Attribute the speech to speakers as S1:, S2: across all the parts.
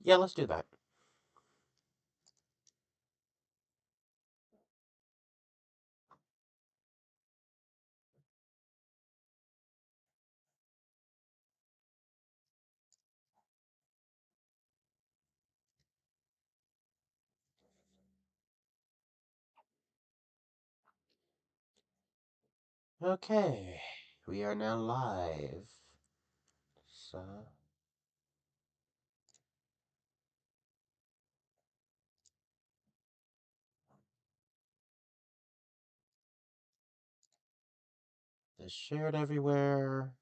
S1: Yeah, let's do that. Okay, we are now live. So, it's shared everywhere.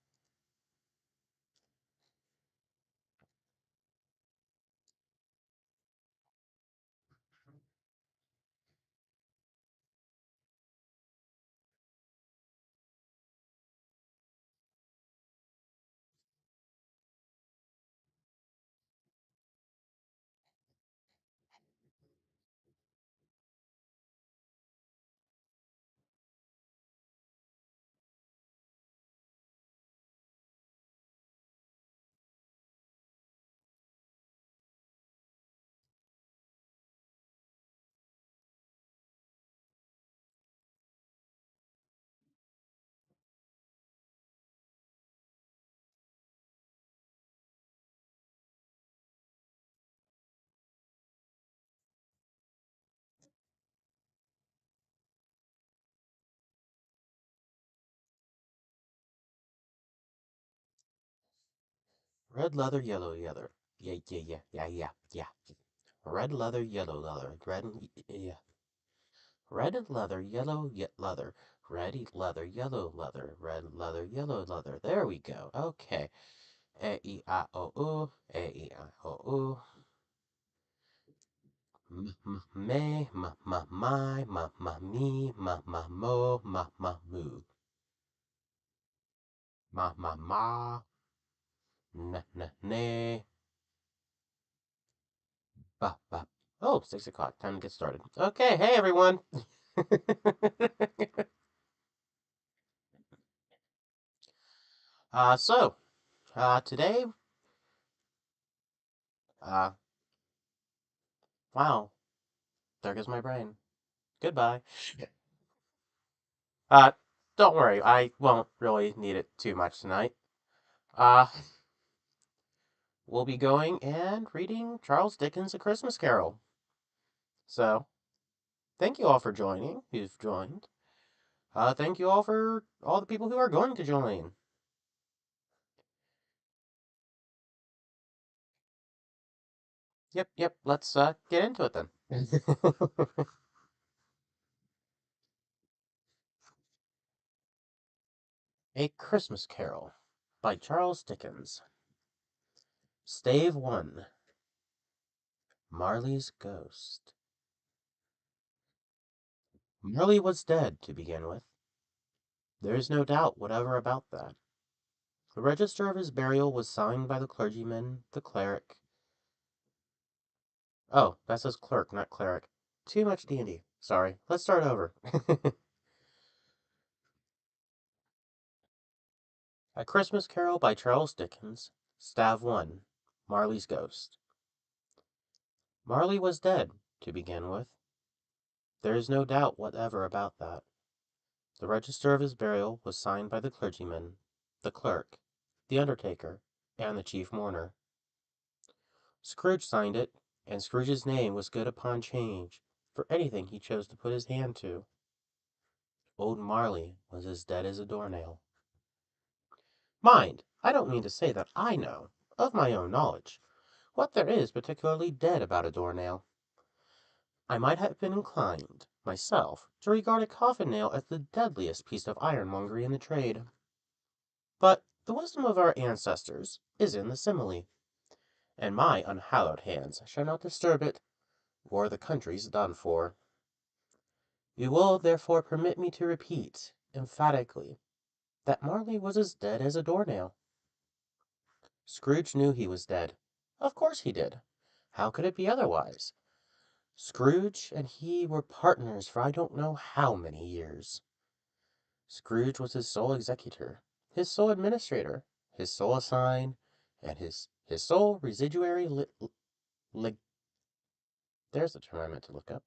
S1: Red leather, yellow leather. Yeah, yeah, yeah, yeah, yeah, yeah. Red leather, yellow leather. Yeah. Red leather, yellow leather. Red leather, yellow leather. Red leather, yellow leather. There we go. Okay. A-E-I-O-U. A-E-I-O-U. Me, my, my, me, my, mo, my, moo. Ma, ne, ba. Oh, 6 o'clock. Time to get started. Okay, hey everyone. So, today, uh, wow, there goes my brain. Goodbye. Uh, don't worry, I won't really need it too much tonight. Uh, we'll be going and reading Charles Dickens' A Christmas Carol. So, thank you all for joining, who've joined. Thank you all for all the people who are going to join. Yep, let's get into it then. A Christmas Carol by Charles Dickens. Stave 1. Marley's Ghost. Marley was dead, to begin with. There is no doubt whatever about that. The register of his burial was signed by the clergyman, the cleric. Oh, that says clerk, not cleric. Too much D&D. Sorry. Let's start over. A Christmas Carol by Charles Dickens. Stave 1. Marley's Ghost. Marley was dead, to begin with. There is no doubt whatever about that. The register of his burial was signed by the clergyman, the clerk, the undertaker, and the chief mourner. Scrooge signed it, and Scrooge's name was good upon change for anything he chose to put his hand to. Old Marley was as dead as a doornail. Mind, I don't mean to say that I know, of my own knowledge, what there is particularly dead about a doornail. I might have been inclined, myself, to regard a coffin nail as the deadliest piece of ironmongery in the trade. But the wisdom of our ancestors is in the simile, and my unhallowed hands shall not disturb it, or the country's done for. You will therefore permit me to repeat, emphatically, that Marley was as dead as a doornail. Scrooge knew he was dead. Of course he did. How could it be otherwise? Scrooge and he were partners for I don't know how many years. Scrooge was his sole executor, his sole administrator, his sole assign, and his sole residuary there's the term I meant to look up.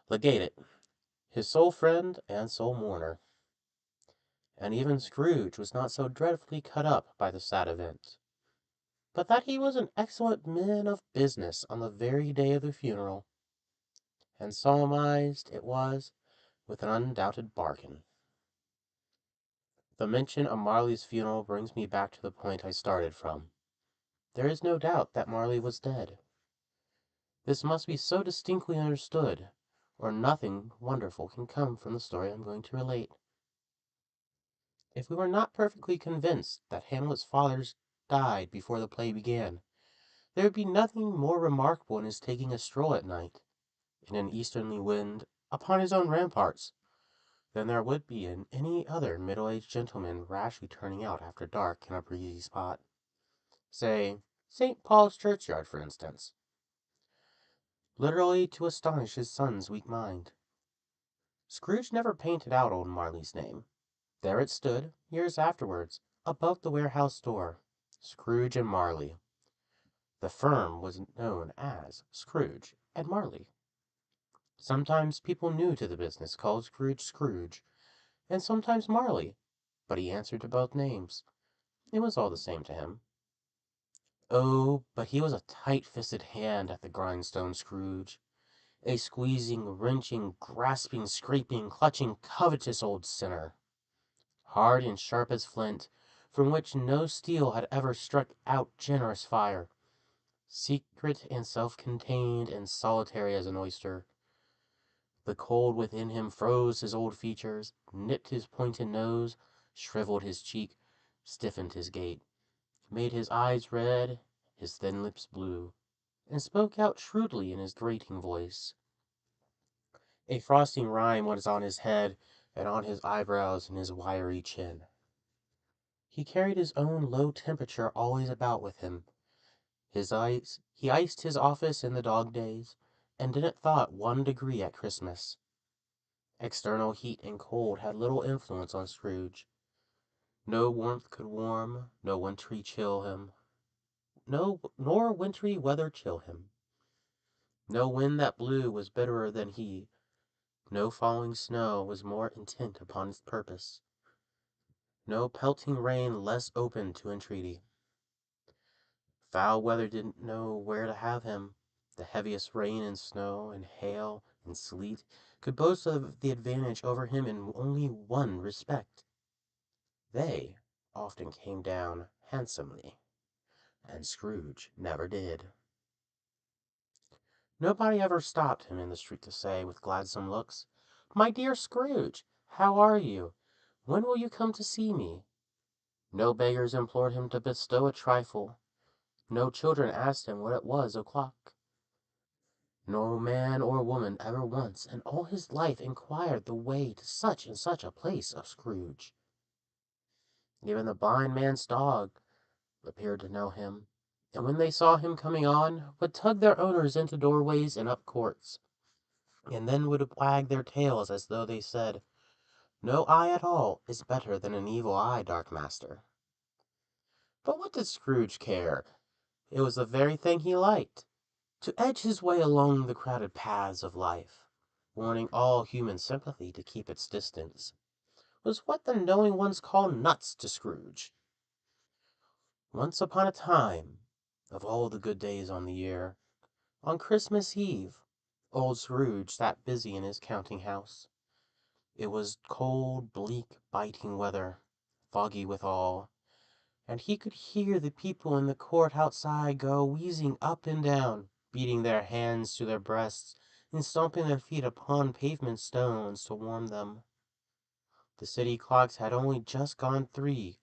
S1: Legated, his sole friend and sole mourner. And even Scrooge was not so dreadfully cut up by the sad event, but that he was an excellent man of business on the very day of the funeral, and solemnized it was with an undoubted bargain. The mention of Marley's funeral brings me back to the point I started from. There is no doubt that Marley was dead. This must be so distinctly understood, or nothing wonderful can come from the story I'm going to relate. If we were not perfectly convinced that Hamlet's fathers died before the play began, there would be nothing more remarkable in his taking a stroll at night, in an easterly wind, upon his own ramparts, than there would be in any other middle-aged gentleman rashly turning out after dark in a breezy spot. Say, St. Paul's churchyard, for instance, literally to astonish his son's weak mind. Scrooge never painted out old Marley's name. There it stood, years afterwards, above the warehouse door, Scrooge and Marley. The firm was known as Scrooge and Marley. Sometimes people new to the business called Scrooge Scrooge, and sometimes Marley, but he answered to both names. It was all the same to him. Oh, but he was a tight-fisted hand at the grindstone, Scrooge. A squeezing, wrenching, grasping, scraping, clutching, covetous old sinner. Hard and sharp as flint, from which no steel had ever struck out generous fire. Secret and self-contained and solitary as an oyster. The cold within him froze his old features, nipped his pointed nose, shriveled his cheek, stiffened his gait, made his eyes red, his thin lips blue, and spoke out shrewdly in his grating voice. A frosting rime was on his head, and on his eyebrows and his wiry chin. He carried his own low temperature always about with him. He iced his office in the dog days, and didn't thaw it 1 degree at Christmas. External heat and cold had little influence on Scrooge. No warmth could warm, no wintry chill him. Nor wintry weather chill him. No wind that blew was bitterer than he. No falling snow was more intent upon its purpose. No pelting rain less open to entreaty. Foul weather didn't know where to have him. The heaviest rain and snow and hail and sleet could boast of the advantage over him in only one respect. They often came down handsomely, and Scrooge never did. Nobody ever stopped him in the street to say, with gladsome looks, "My dear Scrooge, how are you? When will you come to see me?" No beggars implored him to bestow a trifle. No children asked him what it was o'clock. No man or woman ever once in all his life inquired the way to such and such a place of Scrooge. Even the blind man's dog appeared to know him, and when they saw him coming on, would tug their owners into doorways and up courts, and then would wag their tails as though they said, "No eye at all is better than an evil eye, dark master." But what did Scrooge care? It was the very thing he liked. To edge his way along the crowded paths of life, warning all human sympathy to keep its distance, was what the knowing ones call nuts to Scrooge. Once upon a time, of all the good days on the year, on Christmas Eve, old Scrooge sat busy in his counting house. It was cold, bleak, biting weather, foggy withal, and he could hear the people in the court outside go wheezing up and down, beating their hands to their breasts, and stomping their feet upon pavement stones to warm them. The city clocks had only just gone 3,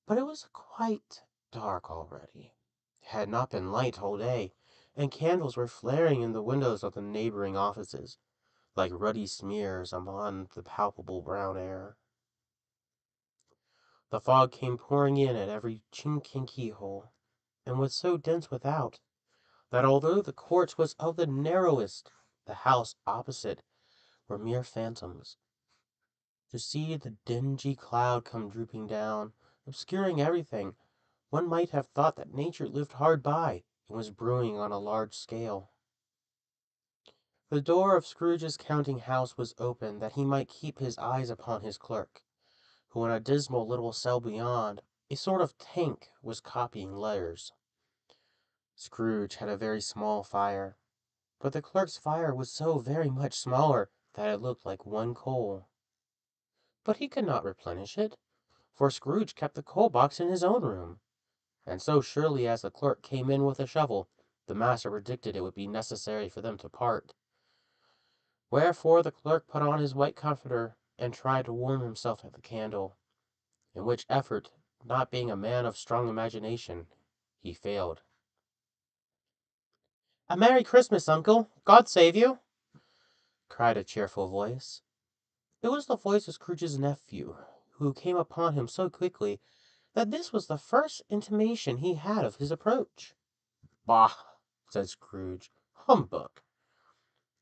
S1: but it was quite dark already. It had not been light all day, and candles were flaring in the windows of the neighboring offices, like ruddy smears upon the palpable brown air. The fog came pouring in at every chink and keyhole, and was so dense without, that although the court was of the narrowest, the house opposite were mere phantoms. To see the dingy cloud come drooping down, obscuring everything, one might have thought that nature lived hard by, It was brewing on a large scale. The door of Scrooge's counting-house was open that he might keep his eyes upon his clerk, who in a dismal little cell beyond, a sort of tank, was copying letters. Scrooge had a very small fire, but the clerk's fire was so very much smaller that it looked like one coal. But he could not replenish it, for Scrooge kept the coal-box in his own room, and so surely as the clerk came in with a shovel, the master predicted it would be necessary for them to part. Wherefore the clerk put on his white comforter and tried to warm himself at the candle, in which effort, not being a man of strong imagination, he failed. "A Merry Christmas, Uncle! God save you!" cried a cheerful voice. It was the voice of Scrooge's nephew, who came upon him so quickly that this was the first intimation he had of his approach. "Bah!" said Scrooge. "Humbug!"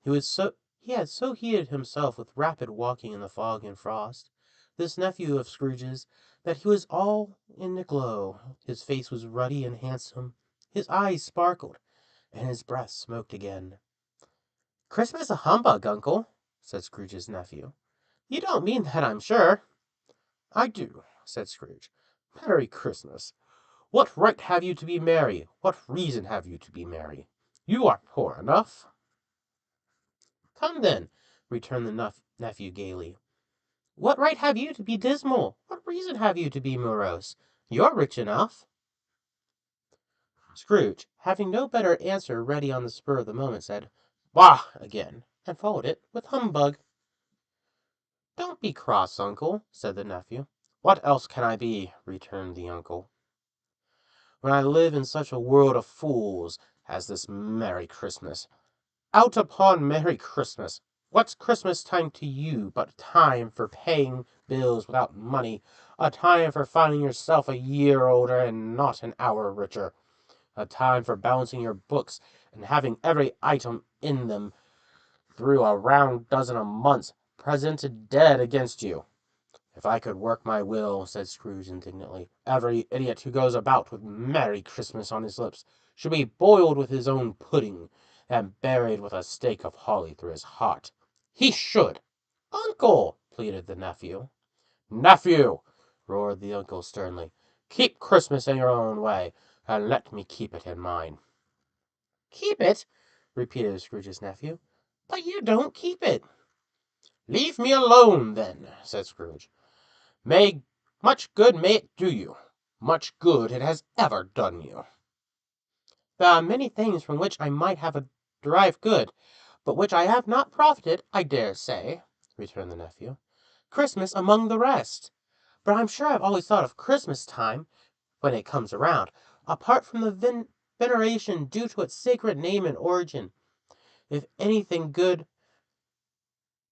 S1: He had so heated himself with rapid walking in the fog and frost, this nephew of Scrooge's, that he was all in a glow. His face was ruddy and handsome, his eyes sparkled, and his breath smoked again. "Christmas a humbug, Uncle!" said Scrooge's nephew. "You don't mean that, I'm sure." "I do," said Scrooge. "Merry Christmas! What right have you to be merry? What reason have you to be merry? You are poor enough." "Come, then," returned the nephew gaily. "What right have you to be dismal? What reason have you to be morose? You're rich enough." Scrooge, having no better answer ready on the spur of the moment, said, "Bah!" again, and followed it with humbug. "Don't be cross, Uncle," said the nephew. "What else can I be?" returned the uncle, "when I live in such a world of fools as this Merry Christmas? Out upon Merry Christmas! What's Christmas time to you but a time for paying bills without money, a time for finding yourself a year older and not an hour richer, a time for balancing your books and having every item in them through a round dozen of months presented dead against you? If I could work my will," said Scrooge indignantly, "every idiot who goes about with Merry Christmas on his lips should be boiled with his own pudding, and buried with a stake of holly through his heart. He should!" "Uncle!" pleaded the nephew. "Nephew!" roared the uncle sternly. "Keep Christmas in your own way, and let me keep it in mine." "Keep it!" repeated Scrooge's nephew. "But you don't keep it." "Leave me alone, then," said Scrooge. Much good may it do you. Much good it has ever done you." "There are many things from which I might have derived good, but which I have not profited, I dare say," returned the nephew. "Christmas among the rest. But I'm sure I've always thought of Christmas time, when it comes around, apart from the veneration due to its sacred name and origin. If anything good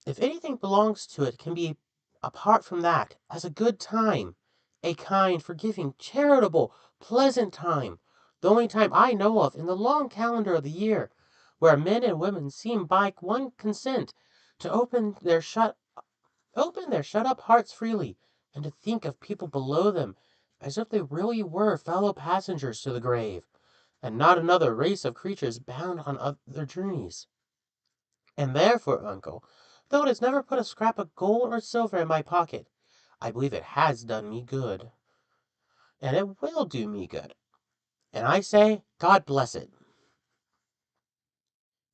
S1: If anything belongs to it can be apart from that, as a good time, a kind, forgiving, charitable, pleasant time, the only time I know of in the long calendar of the year, where men and women seem by one consent to open their shut up hearts freely, and to think of people below them as if they really were fellow passengers to the grave, and not another race of creatures bound on other journeys. And therefore, Uncle, though it has never put a scrap of gold or silver in my pocket, I believe it has done me good, and it will do me good. And I say, God bless it."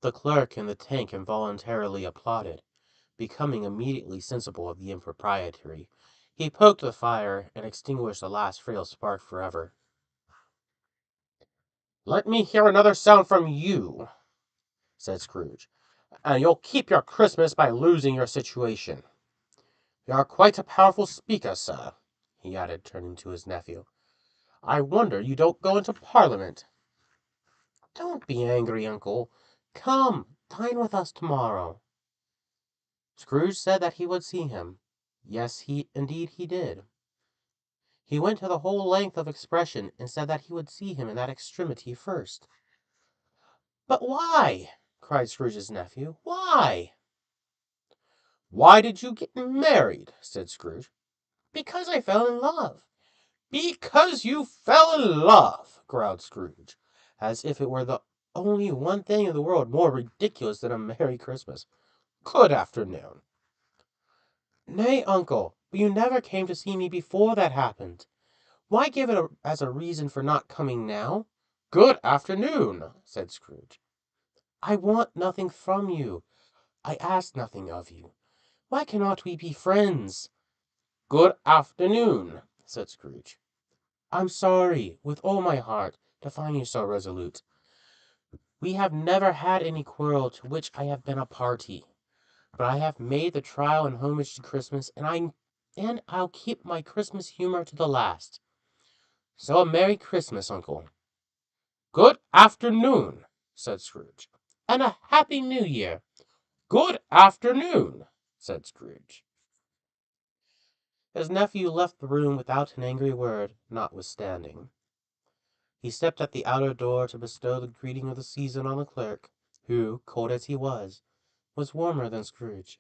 S1: The clerk in the tank involuntarily applauded, becoming immediately sensible of the impropriety. He poked the fire, and extinguished the last frail spark forever. "Let me hear another sound from you," said Scrooge, "and you'll keep your Christmas by losing your situation. You're quite a powerful speaker, sir," he added, turning to his nephew. "I wonder you don't go into Parliament." "Don't be angry, Uncle. Come, dine with us tomorrow." Scrooge said that he would see him. Yes, indeed he did. He went to the whole length of expression, and said that he would see him in that extremity first. "But why?" cried Scrooge's nephew. "Why?" "Why did you get married?" said Scrooge.
S2: "Because I fell in love."
S1: "Because you fell in love!" growled Scrooge. as if it were the only one thing in the world more ridiculous than a Merry Christmas. Good afternoon. Nay, uncle, but you never came to see me before that happened. Why give it as a reason for not coming now? Good afternoon, said Scrooge. I want nothing from you. I ask nothing of you. Why cannot we be friends? Good afternoon, said Scrooge. I'm sorry, with all my heart, to find you so resolute. We have never had any quarrel to which I have been a party, but I have made the trial and homage to Christmas, and I'll keep my Christmas humor to the last. So a Merry Christmas, uncle. Good afternoon, said Scrooge, and a Happy New Year. Good afternoon, said Scrooge. His nephew left the room without an angry word, notwithstanding. He stepped at the outer door to bestow the greeting of the season on the clerk, who, cold as he was warmer than Scrooge,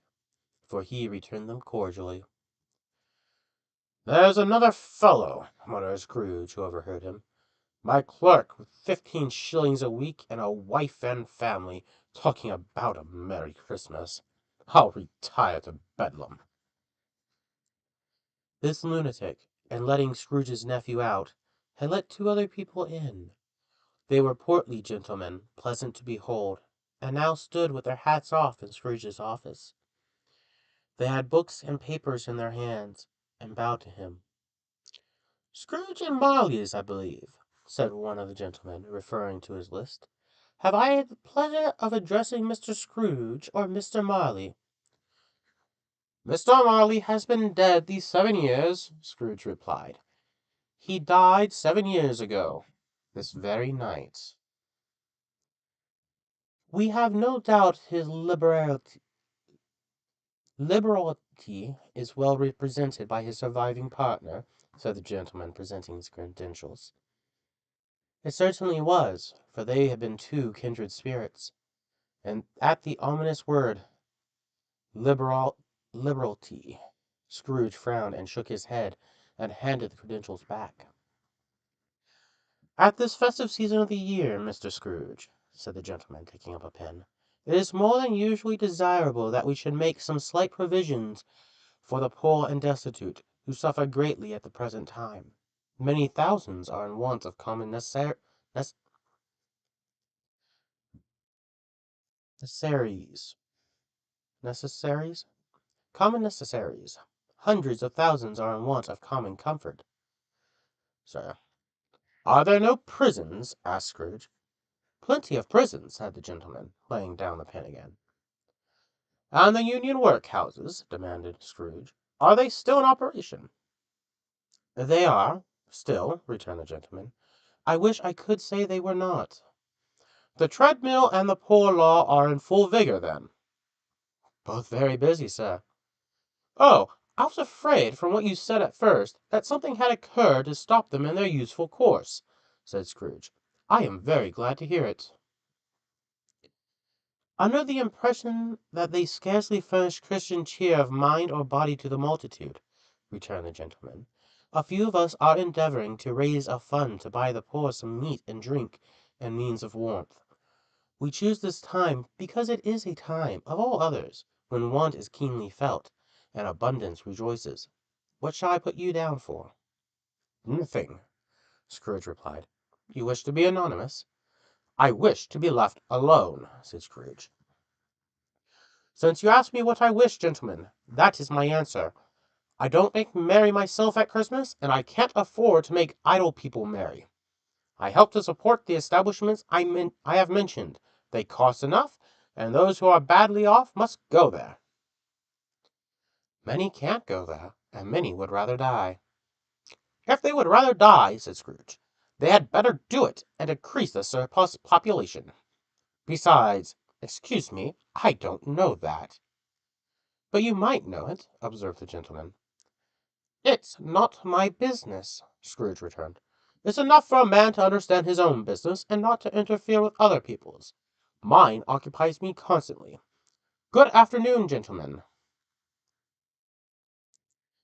S1: for he returned them cordially. There's another fellow, muttered Scrooge, who overheard him. My clerk, with 15 shillings a week and a wife and family, talking about a Merry Christmas. I'll retire to Bedlam. This lunatic, in letting Scrooge's nephew out, had let 2 other people in. They were portly gentlemen, pleasant to behold, and now stood with their hats off in Scrooge's office. They had books and papers in their hands, and bowed to him. Scrooge and Marley's, I believe, said one of the gentlemen, referring to his list. Have I the pleasure of addressing Mr. Scrooge or Mr. Marley? Mr. Marley has been dead these 7 years, Scrooge replied. He died 7 years ago, this very night. We have no doubt his liberality is well represented by his surviving partner, said the gentleman, presenting his credentials. It certainly was, for they had been 2 kindred spirits, and at the ominous word liberality, Scrooge frowned and shook his head, and handed the credentials back. At this festive season of the year, Mr. Scrooge, said the gentleman, taking up a pen, it is more than usually desirable that we should make some slight provisions for the poor and destitute, who suffer greatly at the present time. Many thousands are in want of common necessaries. Necessaries? Common necessaries. Hundreds of thousands are in want of common comfort. Sir. Are there no prisons? Asked Scrooge. Plenty of prisons, said the gentleman, laying down the pen again. And the Union workhouses? Demanded Scrooge. Are they still in operation? They are, still, returned the gentleman. I wish I could say they were not. The treadmill and the poor law are in full vigor, then? Both very busy, sir. Oh, I was afraid, from what you said at first, that something had occurred to stop them in their useful course, said Scrooge. I am very glad to hear it. Under the impression that they scarcely furnish Christian cheer of mind or body to the multitude, returned the gentleman, a few of us are endeavoring to raise a fund to buy the poor some meat and drink and means of warmth. We choose this time because it is a time, of all others, when want is keenly felt, and abundance rejoices. What shall I put you down for? Nothing, Scrooge replied. You wish to be anonymous? I wish to be left alone, said Scrooge. Since you ask me what I wish, gentlemen, that is my answer. I don't make merry myself at Christmas, and I can't afford to make idle people merry. I help to support the establishments I have mentioned. They cost enough, and those who are badly off must go there. Many can't go there, and many would rather die. If they would rather die, said Scrooge, they had better do it, and increase the surplus population. Besides, excuse me, I don't know that. But you might know it, observed the gentleman. It's not my business, Scrooge returned. It's enough for a man to understand his own business, and not to interfere with other people's. Mine occupies me constantly. Good afternoon, gentlemen.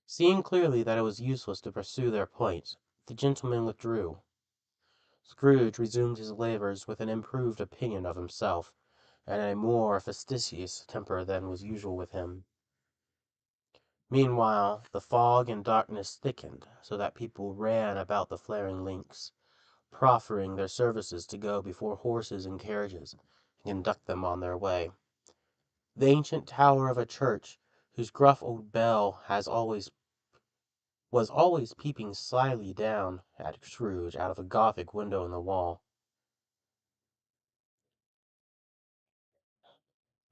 S1: Seeing clearly that it was useless to pursue their point, the gentlemen withdrew. Scrooge resumed his labors with an improved opinion of himself, and a more fastidious temper than was usual with him. Meanwhile, the fog and darkness thickened, so that people ran about the flaring links, proffering their services to go before horses and carriages, and conduct them on their way. The ancient tower of a church, whose gruff old bell was always peeping slyly down at Scrooge out of a Gothic window in the wall,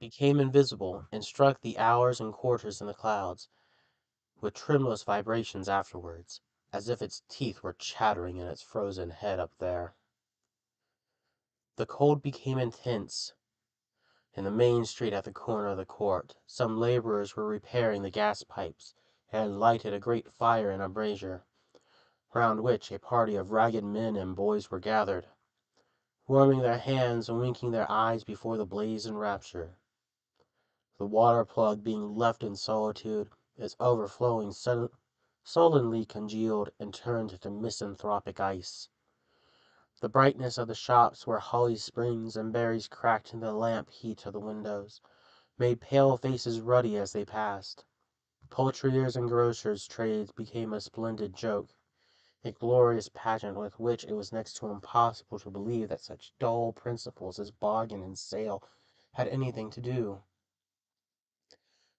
S1: became invisible, and struck the hours and quarters in the clouds, with tremulous vibrations afterwards, as if its teeth were chattering in its frozen head up there. The cold became intense. In the main street at the corner of the court, some laborers were repairing the gas pipes, and had lighted a great fire in a brazier, round which a party of ragged men and boys were gathered, warming their hands and winking their eyes before the blaze in rapture. The water plug, being left in solitude, its overflowing sullenly congealed and turned into misanthropic ice. The brightness of the shops, where holly springs and berries cracked in the lamp heat of the windows, made pale faces ruddy as they passed. Poulterers' and grocers' trades became a splendid joke, a glorious pageant with which it was next to impossible to believe that such dull principles as bargain and sale had anything to do.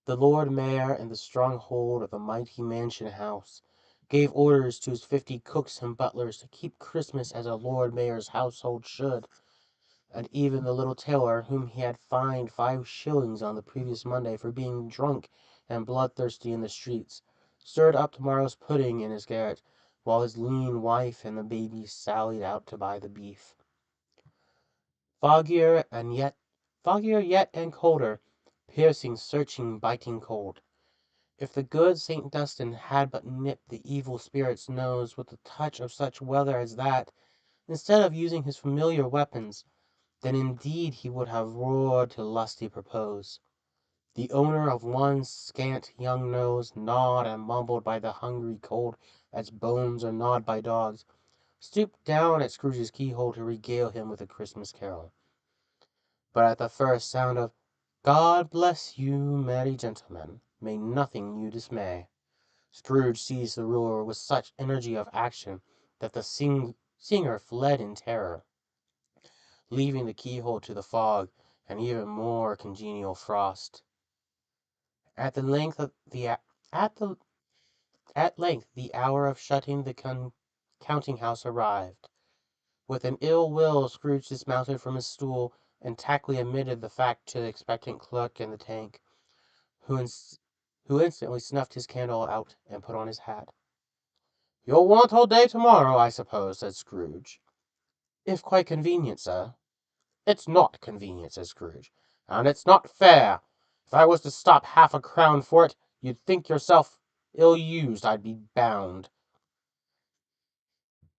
S1: The Lord Mayor, in the stronghold of the mighty mansion house, gave orders to his 50 cooks and butlers to keep Christmas as a Lord Mayor's household should, and even the little tailor, whom he had fined 5 shillings on the previous Monday for being drunk and bloodthirsty in the streets, stirred up tomorrow's pudding in his garret, while his lean wife and the baby sallied out to buy the beef. Foggier yet and colder, piercing, searching, biting cold. If the good St. Dunstan had but nipped the evil spirit's nose with a touch of such weather as that, instead of using his familiar weapons, then indeed he would have roared to lusty purpose. The owner of one scant young nose, gnawed and mumbled by the hungry cold as bones are gnawed by dogs, stooped down at Scrooge's keyhole to regale him with a Christmas carol. But at the first sound of "God bless you, merry gentlemen, may nothing you dismay," Scrooge seized the ruler with such energy of action that the singer fled in terror, leaving the keyhole to the fog and even more congenial frost. At length the hour of shutting the counting-house arrived. With an ill will Scrooge dismounted from his stool, and tactfully admitted the fact to the expectant clerk in the tank, who instantly snuffed his candle out and put on his hat. "You'll want all day tomorrow, I suppose," said Scrooge. "If quite convenient, sir." "It's not convenient," said Scrooge, "and it's not fair. If I was to stop 1/2 crown for it, you'd think yourself ill-used, I'd be bound."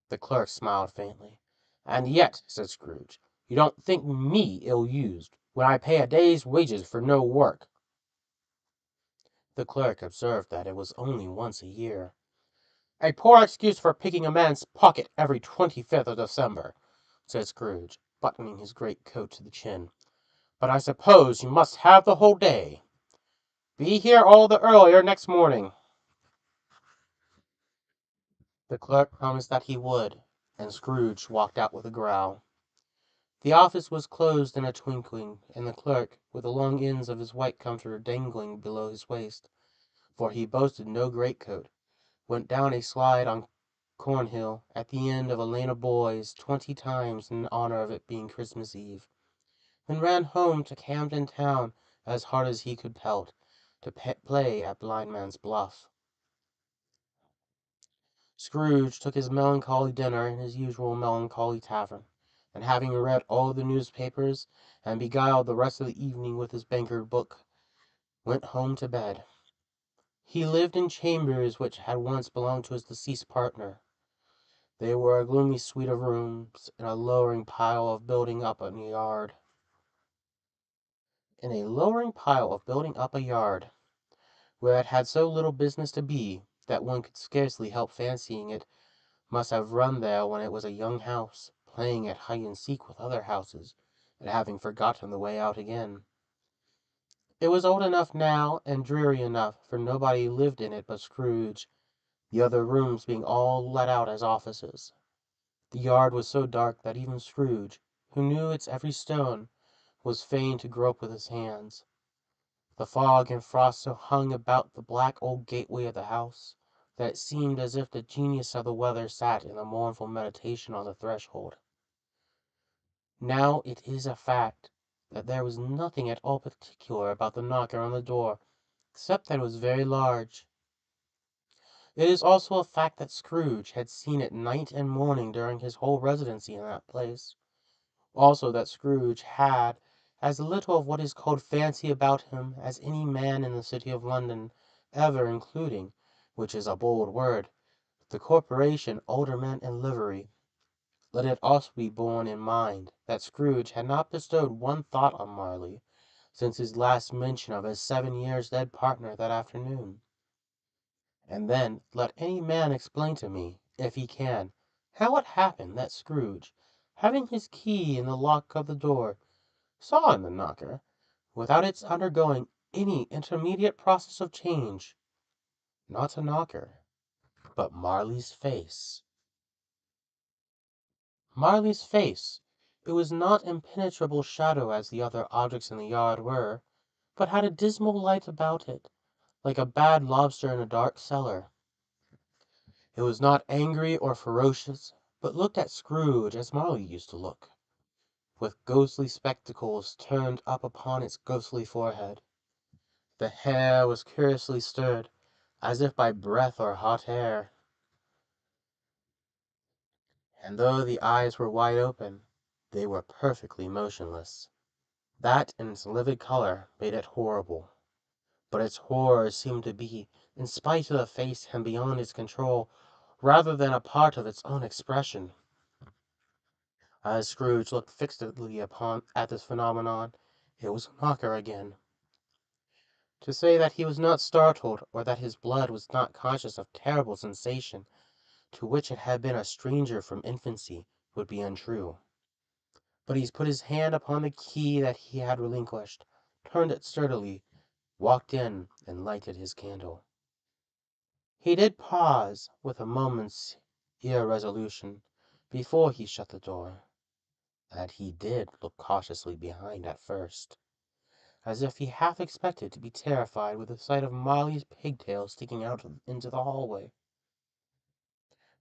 S1: The clerk smiled faintly. "And yet," said Scrooge, "you don't think me ill-used, when I pay a day's wages for no work." The clerk observed that it was only once a year. "A poor excuse for picking a man's pocket every 25th of December," said Scrooge, buttoning his great coat to the chin. "But I suppose you must have the whole day. Be here all the earlier next morning." The clerk promised that he would, and Scrooge walked out with a growl. The office was closed in a twinkling, and the clerk, with the long ends of his white comforter dangling below his waist, for he boasted no greatcoat, went down a slide on Cornhill, at the end of a lane of boys, 20 times in honor of it being Christmas Eve, and ran home to Camden Town as hard as he could pelt, to play at Blindman's Buff. Scrooge took his melancholy dinner in his usual melancholy tavern, and having read all the newspapers, and beguiled the rest of the evening with his banker book, went home to bed. He lived in chambers which had once belonged to his deceased partner. They were a gloomy suite of rooms, in a lowering pile of building up a yard. Where it had so little business to be, that one could scarcely help fancying it must have run there when it was a young house, playing at hide-and-seek with other houses, and having forgotten the way out again. It was old enough now, and dreary enough, for nobody lived in it but Scrooge, the other rooms being all let out as offices. The yard was so dark that even Scrooge, who knew its every stone, was fain to grope with his hands. The fog and frost so hung about the black old gateway of the house, that it seemed as if the genius of the weather sat in a mournful meditation on the threshold. Now it is a fact that there was nothing at all particular about the knocker on the door, except that it was very large. It is also a fact that Scrooge had seen it night and morning during his whole residency in that place. Also that Scrooge had as little of what is called fancy about him as any man in the city of London, ever including, which is a bold word, the corporation, aldermen, and livery. Let it also be borne in mind that Scrooge had not bestowed one thought on Marley since his last mention of his 7 years dead partner that afternoon. And then let any man explain to me, if he can, how it happened that Scrooge, having his key in the lock of the door, saw in the knocker, without its undergoing any intermediate process of change, not a knocker, but Marley's face. Marley's face! It was not impenetrable shadow as the other objects in the yard were, but had a dismal light about it, like a bad lobster in a dark cellar. It was not angry or ferocious, but looked at Scrooge as Marley used to look, with ghostly spectacles turned up upon its ghostly forehead. The hair was curiously stirred, as if by breath or hot air, and though the eyes were wide open, they were perfectly motionless. That and its livid color made it horrible. But its horror seemed to be, in spite of the face and beyond its control, rather than a part of its own expression. As Scrooge looked fixedly at this phenomenon, it was a knocker again. To say that he was not startled, or that his blood was not conscious of terrible sensation to which it had been a stranger from infancy, would be untrue. But he put his hand upon the key that he had relinquished, turned it sturdily, walked in, and lighted his candle. He did pause, with a moment's irresolution, before he shut the door, and he did look cautiously behind at first, as if he half expected to be terrified with the sight of Molly's pigtails sticking out into the hallway.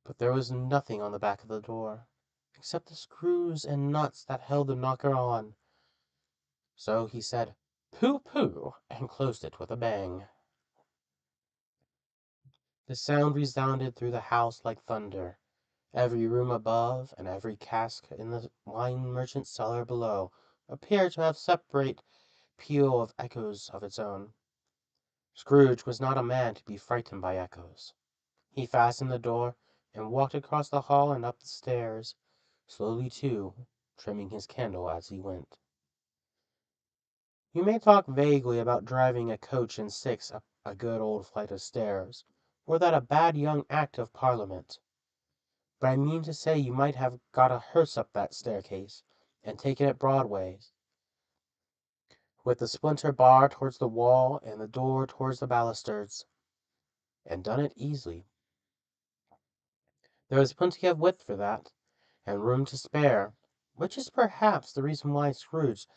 S1: But there was nothing on the back of the door, except the screws and nuts that held the knocker on. So he said, "Pooh, pooh," and closed it with a bang. The sound resounded through the house like thunder. Every room above, and every cask in the wine merchant's cellar below, appeared to have separate peal of echoes of its own. Scrooge was not a man to be frightened by echoes. He fastened the door, and walked across the hall and up the stairs, slowly too, trimming his candle as he went. You may talk vaguely about driving a coach and six up a good old flight of stairs, or that a bad young Act of Parliament. But I mean to say you might have got a hearse up that staircase, and taken it broadways, with the splinter bar towards the wall and the door towards the balusters, and done it easily. There was plenty of width for that, and room to spare, which is perhaps the reason why Scrooge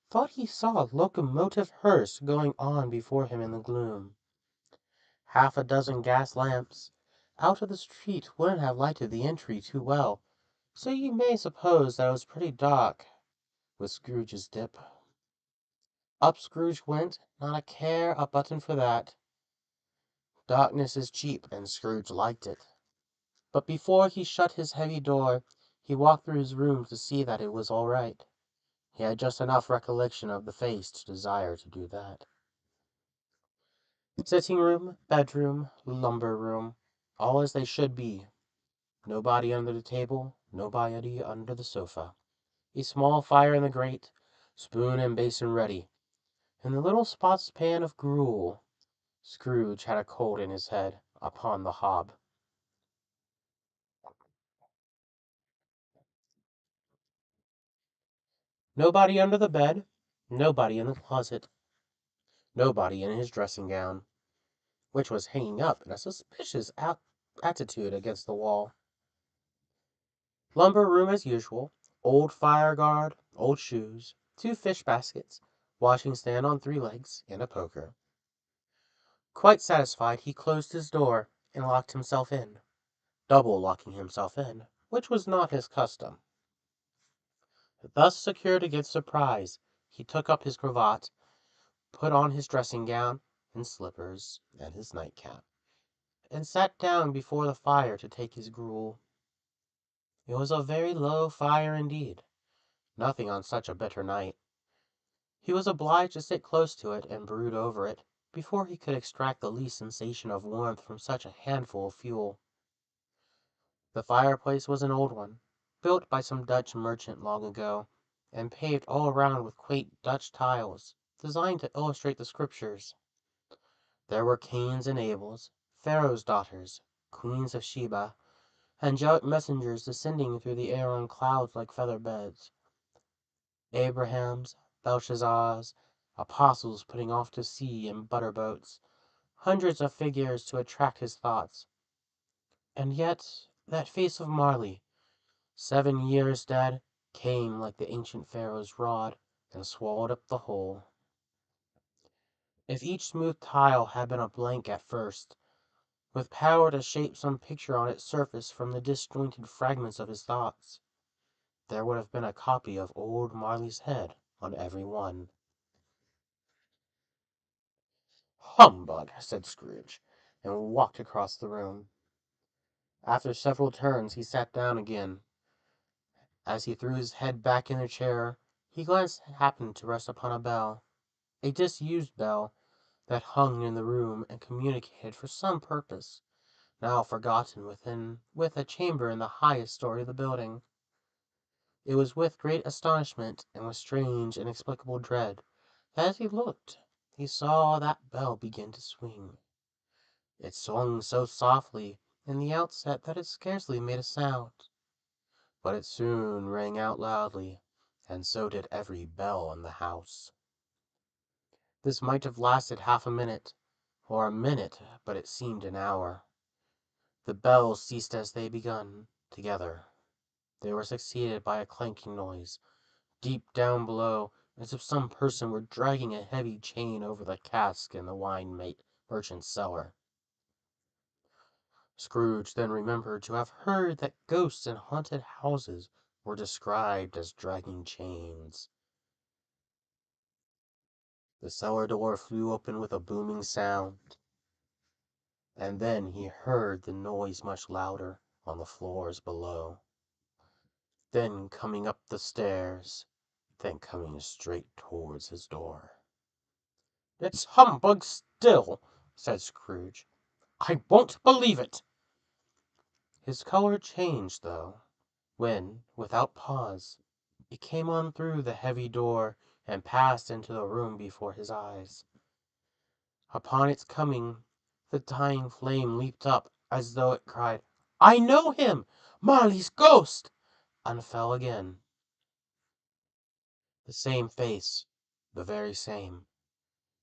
S1: thought he saw a locomotive hearse going on before him in the gloom. Half a dozen gas lamps out of the street wouldn't have lighted the entry too well, so you may suppose that it was pretty dark with Scrooge's dip. Up Scrooge went, not a care a button for that. Darkness is cheap, and Scrooge liked it. But before he shut his heavy door, he walked through his room to see that it was all right. He had just enough recollection of the face to desire to do that. Sitting room, bedroom, lumber room, all as they should be. Nobody under the table, nobody under the sofa. A small fire in the grate, spoon and basin ready, and the little spots pan of gruel. Scrooge had a cold in his head, upon the hob. Nobody under the bed, nobody in the closet, nobody in his dressing gown, which was hanging up in a suspicious attitude against the wall. Lumber room as usual, old fire guard, old shoes, 2 fish baskets, washing stand on 3 legs, and a poker. Quite satisfied, he closed his door and locked himself in, double locking himself in, which was not his custom. Thus secured against surprise, he took up his cravat, put on his dressing gown and slippers and his nightcap, and sat down before the fire to take his gruel. It was a very low fire indeed, nothing on such a bitter night. He was obliged to sit close to it and brood over it, before he could extract the least sensation of warmth from such a handful of fuel. The fireplace was an old one, built by some Dutch merchant long ago, and paved all around with quaint Dutch tiles, designed to illustrate the Scriptures. There were Cains and Abels, Pharaoh's daughters, queens of Sheba, angelic messengers descending through the air on clouds like feather beds, Abrahams, Belshazzars, apostles putting off to sea in butter boats, hundreds of figures to attract his thoughts. And yet that face of Marley, 7 years dead, came like the ancient Pharaoh's rod, and swallowed up the whole. If each smooth tile had been a blank at first, with power to shape some picture on its surface from the disjointed fragments of his thoughts, there would have been a copy of old Marley's head on every one. "Humbug!" said Scrooge, and walked across the room. After several turns he sat down again. As he threw his head back in the chair, his glance happened to rest upon a bell, a disused bell, that hung in the room and communicated for some purpose, now forgotten, with a chamber in the highest story of the building. It was with great astonishment, and with strange, inexplicable dread, that as he looked, he saw that bell begin to swing. It swung so softly in the outset that it scarcely made a sound, but it soon rang out loudly, and so did every bell in the house. This might have lasted half a minute, or a minute, but it seemed an hour. The bells ceased as they begun, together. They were succeeded by a clanking noise, deep down below, as if some person were dragging a heavy chain over the cask in the merchant's cellar. Scrooge then remembered to have heard that ghosts in haunted houses were described as dragging chains. The cellar door flew open with a booming sound, and then he heard the noise much louder on the floors below. Then coming up the stairs, then coming straight towards his door. "It's humbug still!" said Scrooge. "I won't believe it!" His color changed, though, when, without pause, it came on through the heavy door and passed into the room before his eyes. Upon its coming, the dying flame leaped up, as though it cried, "I know him! Marley's ghost!" and fell again. The same face, the very same.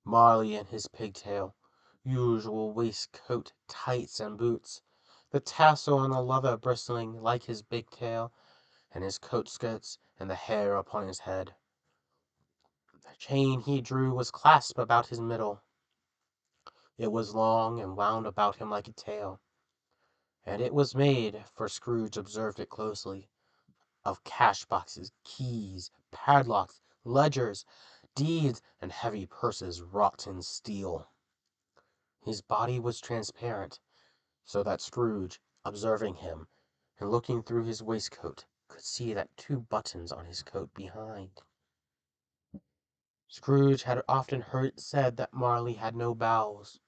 S1: Marley in his pigtail, usual waistcoat, tights, and boots, the tassel on the leather bristling like his big tail, and his coat skirts, and the hair upon his head. The chain he drew was clasped about his middle. It was long, and wound about him like a tail, and it was made, for Scrooge observed it closely, of cash boxes, keys, padlocks, ledgers, deeds, and heavy purses wrought in steel. His body was transparent, so that Scrooge, observing him, and looking through his waistcoat, could see that 2 buttons on his coat behind. Scrooge had often heard it said that Marley had no bowels,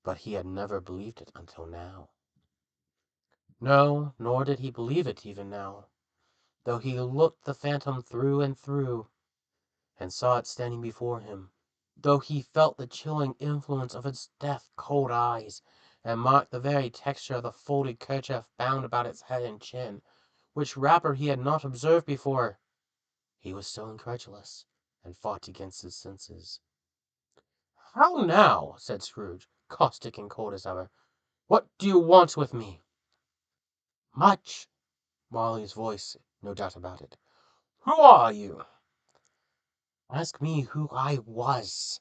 S1: but he had never believed it until now. No, nor did he believe it even now, though he looked the phantom through and through, and saw it standing before him, though he felt the chilling influence of its death cold eyes, and marked the very texture of the folded kerchief bound about its head and chin, which wrapper he had not observed before. He was still incredulous, and fought against his senses. "How now?" said Scrooge, caustic and cold as ever. "What do you want with me?" "Much." Marley's voice, no doubt about it. "Who are you?" "Ask me who I was."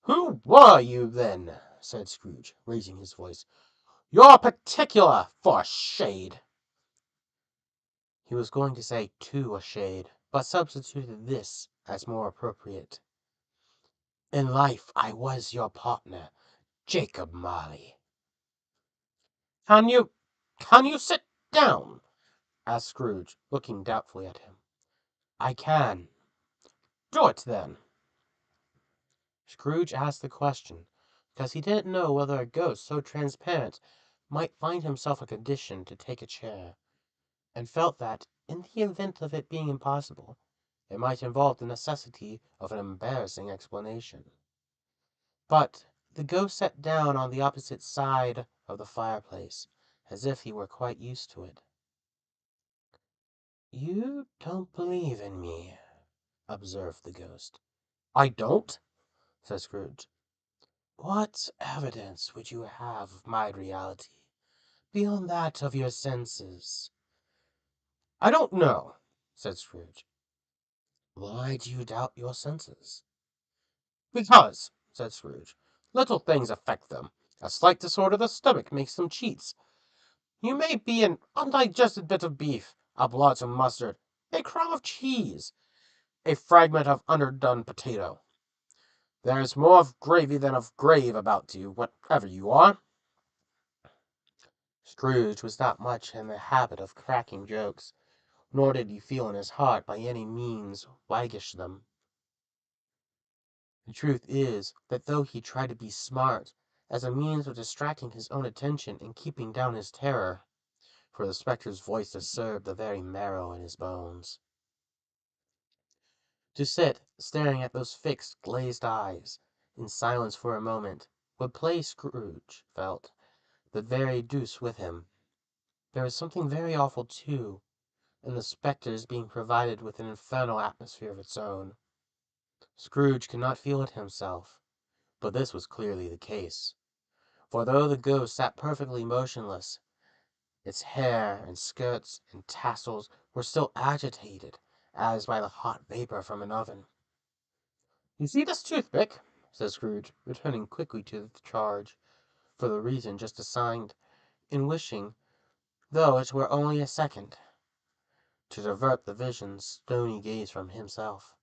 S1: "Who were you, then?" said Scrooge, raising his voice. "You're particular, for a shade." He was going to say "to a shade," but substituted this as more appropriate. "In life I was your partner, Jacob Marley." Can you sit down?" asked Scrooge, looking doubtfully at him. "I can." "Do it, then." Scrooge asked the question because he didn't know whether a ghost so transparent might find himself a condition to take a chair, and felt that, in the event of it being impossible, it might involve the necessity of an embarrassing explanation. But the ghost sat down on the opposite side of the fireplace, as if he were quite used to it. "You don't believe in me," observed the ghost. "I don't?" said Scrooge. "What evidence would you have of my reality, beyond that of your senses?" "I don't know," said Scrooge. "Why do you doubt your senses?" "Because," said Scrooge, "little things affect them. A slight disorder of the stomach makes them cheats. You may be an undigested bit of beef, a blot of mustard, a crumb of cheese, a fragment of underdone potato. There's more of gravy than of grave about you, whatever you are." Scrooge was not much in the habit of cracking jokes, nor did he feel in his heart by any means waggish them. The truth is, that though he tried to be smart, as a means of distracting his own attention and keeping down his terror, for the spectre's voice disturbed the very marrow in his bones. To sit, staring at those fixed, glazed eyes, in silence for a moment, would play Scrooge felt the very deuce with him. There was something very awful, too, in the spectre's being provided with an infernal atmosphere of its own. Scrooge could not feel it himself, but this was clearly the case. For though the ghost sat perfectly motionless, its hair and skirts and tassels were still agitated, as by the hot vapor from an oven. "You see this toothpick?" said Scrooge, returning quickly to the charge, for the reason just assigned, in wishing, though it were only a second, to divert the vision's stony gaze from himself.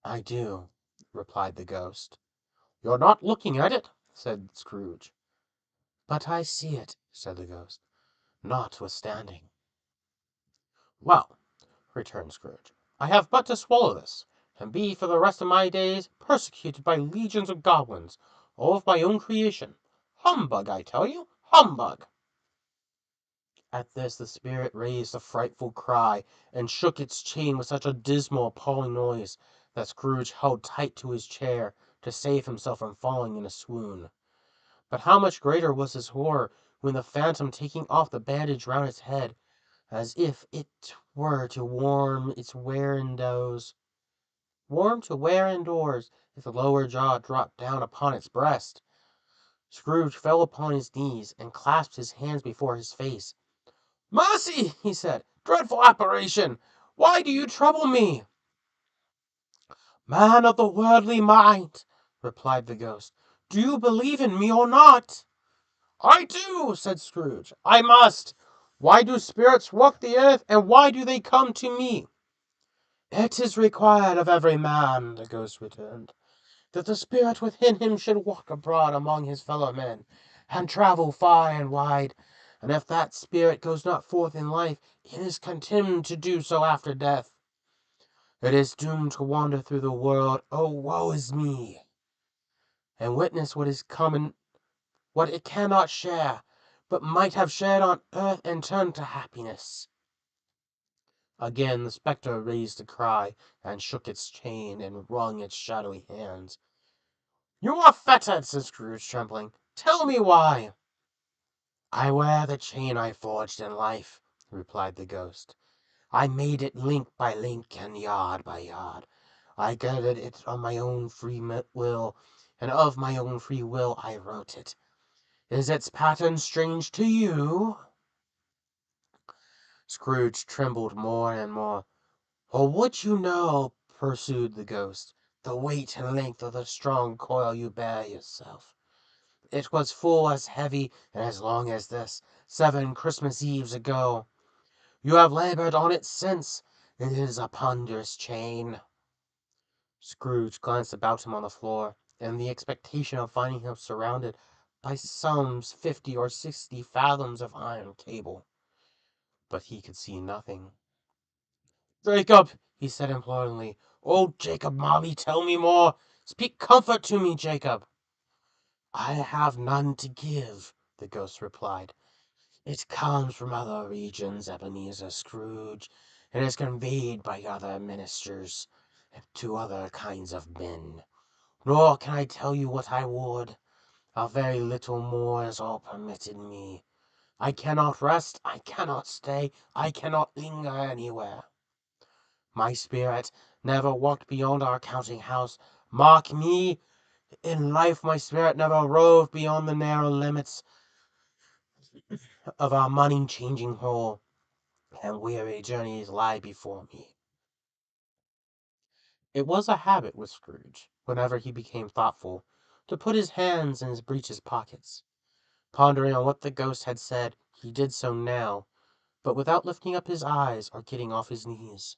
S1: "I do," replied the ghost. "You're not looking at it," said Scrooge. "But I see it," said the ghost, "notwithstanding." "Well," returned Scrooge, "I have but to swallow this, and be for the rest of my days persecuted by legions of goblins, all of my own creation. Humbug, I tell you! Humbug!" At this the spirit raised a frightful cry, and shook its chain with such a dismal, appalling noise, that Scrooge held tight to his chair to save himself from falling in a swoon. But how much greater was his horror when the phantom, taking off the bandage round its head, as if it were to warm to wear indoors, its lower jaw dropped down upon its breast. Scrooge fell upon his knees, and clasped his hands before his face. "Mercy!" he said. "Dreadful apparition! Why do you trouble me?" "Man of the worldly mind," replied the ghost, "do you believe in me or not?" "I do," said Scrooge. "I must. Why do spirits walk the earth, and why do they come to me?" "It is required of every man," the ghost returned, "that the spirit within him should walk abroad among his fellow men, and travel far and wide, and if that spirit goes not forth in life, it is condemned to do so after death. It is doomed to wander through the world, oh woe is me, and witness what is coming, what it cannot share, but might have shared on earth and turned to happiness." Again the spectre raised a cry, and shook its chain, and wrung its shadowy hands. "You are fettered," said Scrooge, trembling. "Tell me why." "I wear the chain I forged in life," replied the ghost. I made it link by link and yard by yard. I gathered it on my own free will, and of my own free will I wrote it. Is its pattern strange to you?" Scrooge trembled more and more. "Or would you know," pursued the ghost, "the weight and length of the strong coil you bear yourself? It was full as heavy and as long as this, 7 Christmas Eves ago. You have labored on it since. It is a ponderous chain." Scrooge glanced about him on the floor, in the expectation of finding him surrounded by some 50 or 60 fathoms of iron cable. But he could see nothing. "Jacob," he said imploringly. "Oh, Jacob Marley, tell me more. Speak comfort to me, Jacob." "I have none to give," the ghost replied. "It comes from other regions, Ebenezer Scrooge, and is conveyed by other ministers to other kinds of men. Nor can I tell you what I would. A very little more is all permitted me. I cannot rest, I cannot stay, I cannot linger anywhere. My spirit never walked beyond our counting-house. Mark me, in life my spirit never roved beyond the narrow limits of our money-changing hole, and weary journeys lie before me." It was a habit with Scrooge, whenever he became thoughtful, to put his hands in his breeches pockets. Pondering on what the ghost had said, he did so now, but without lifting up his eyes or getting off his knees.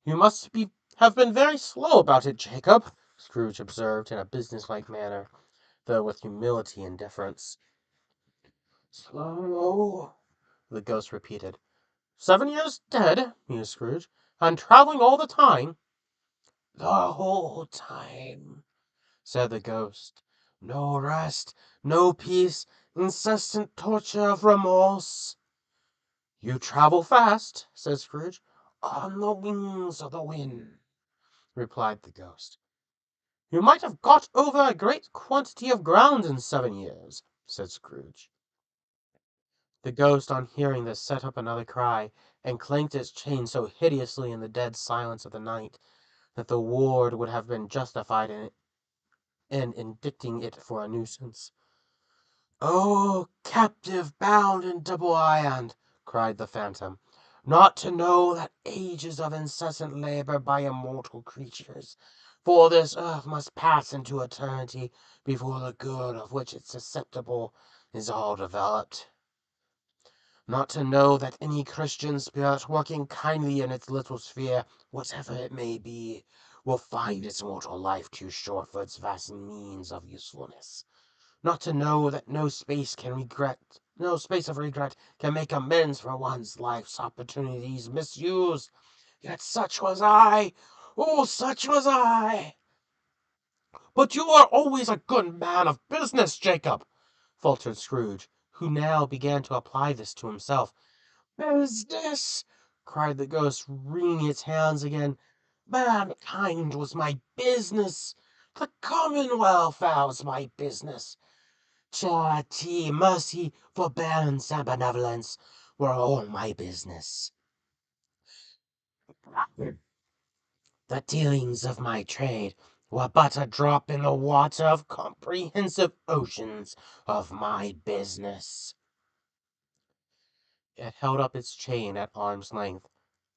S1: "You must have been very slow about it, Jacob," Scrooge observed in a businesslike manner, though with humility and deference. "Slow?" the ghost repeated. "7 years dead," mused Scrooge, "and traveling all the time." "The whole time," said the ghost. "No rest, no peace, incessant torture of remorse." "You travel fast," said Scrooge. "On the wings of the wind," replied the ghost. "You might have got over a great quantity of ground in 7 years," said Scrooge. The ghost, on hearing this, set up another cry, and clanked its chain so hideously in the dead silence of the night, that the ward would have been justified in indicting it for a nuisance. "Oh, captive bound in double iron," cried the phantom, "not to know that ages of incessant labor by immortal creatures for this earth must pass into eternity before the good of which it's susceptible is all developed. Not to know that any Christian spirit working kindly in its little sphere, whatever it may be, will find its mortal life too short for its vast means of usefulness. Not to know that no space of regret can make amends for one's life's opportunities misused. Yet such was I! Oh, such was I!" "But you are always a good man of business, Jacob," faltered Scrooge, who now began to apply this to himself. "Business!" cried the ghost, wringing its hands again. "Mankind was my business. The Commonwealth was my business. Charity, mercy, forbearance, and benevolence were all my business. The dealings of my trade were but a drop in the water of comprehensive oceans of my business." It held up its chain at arm's length,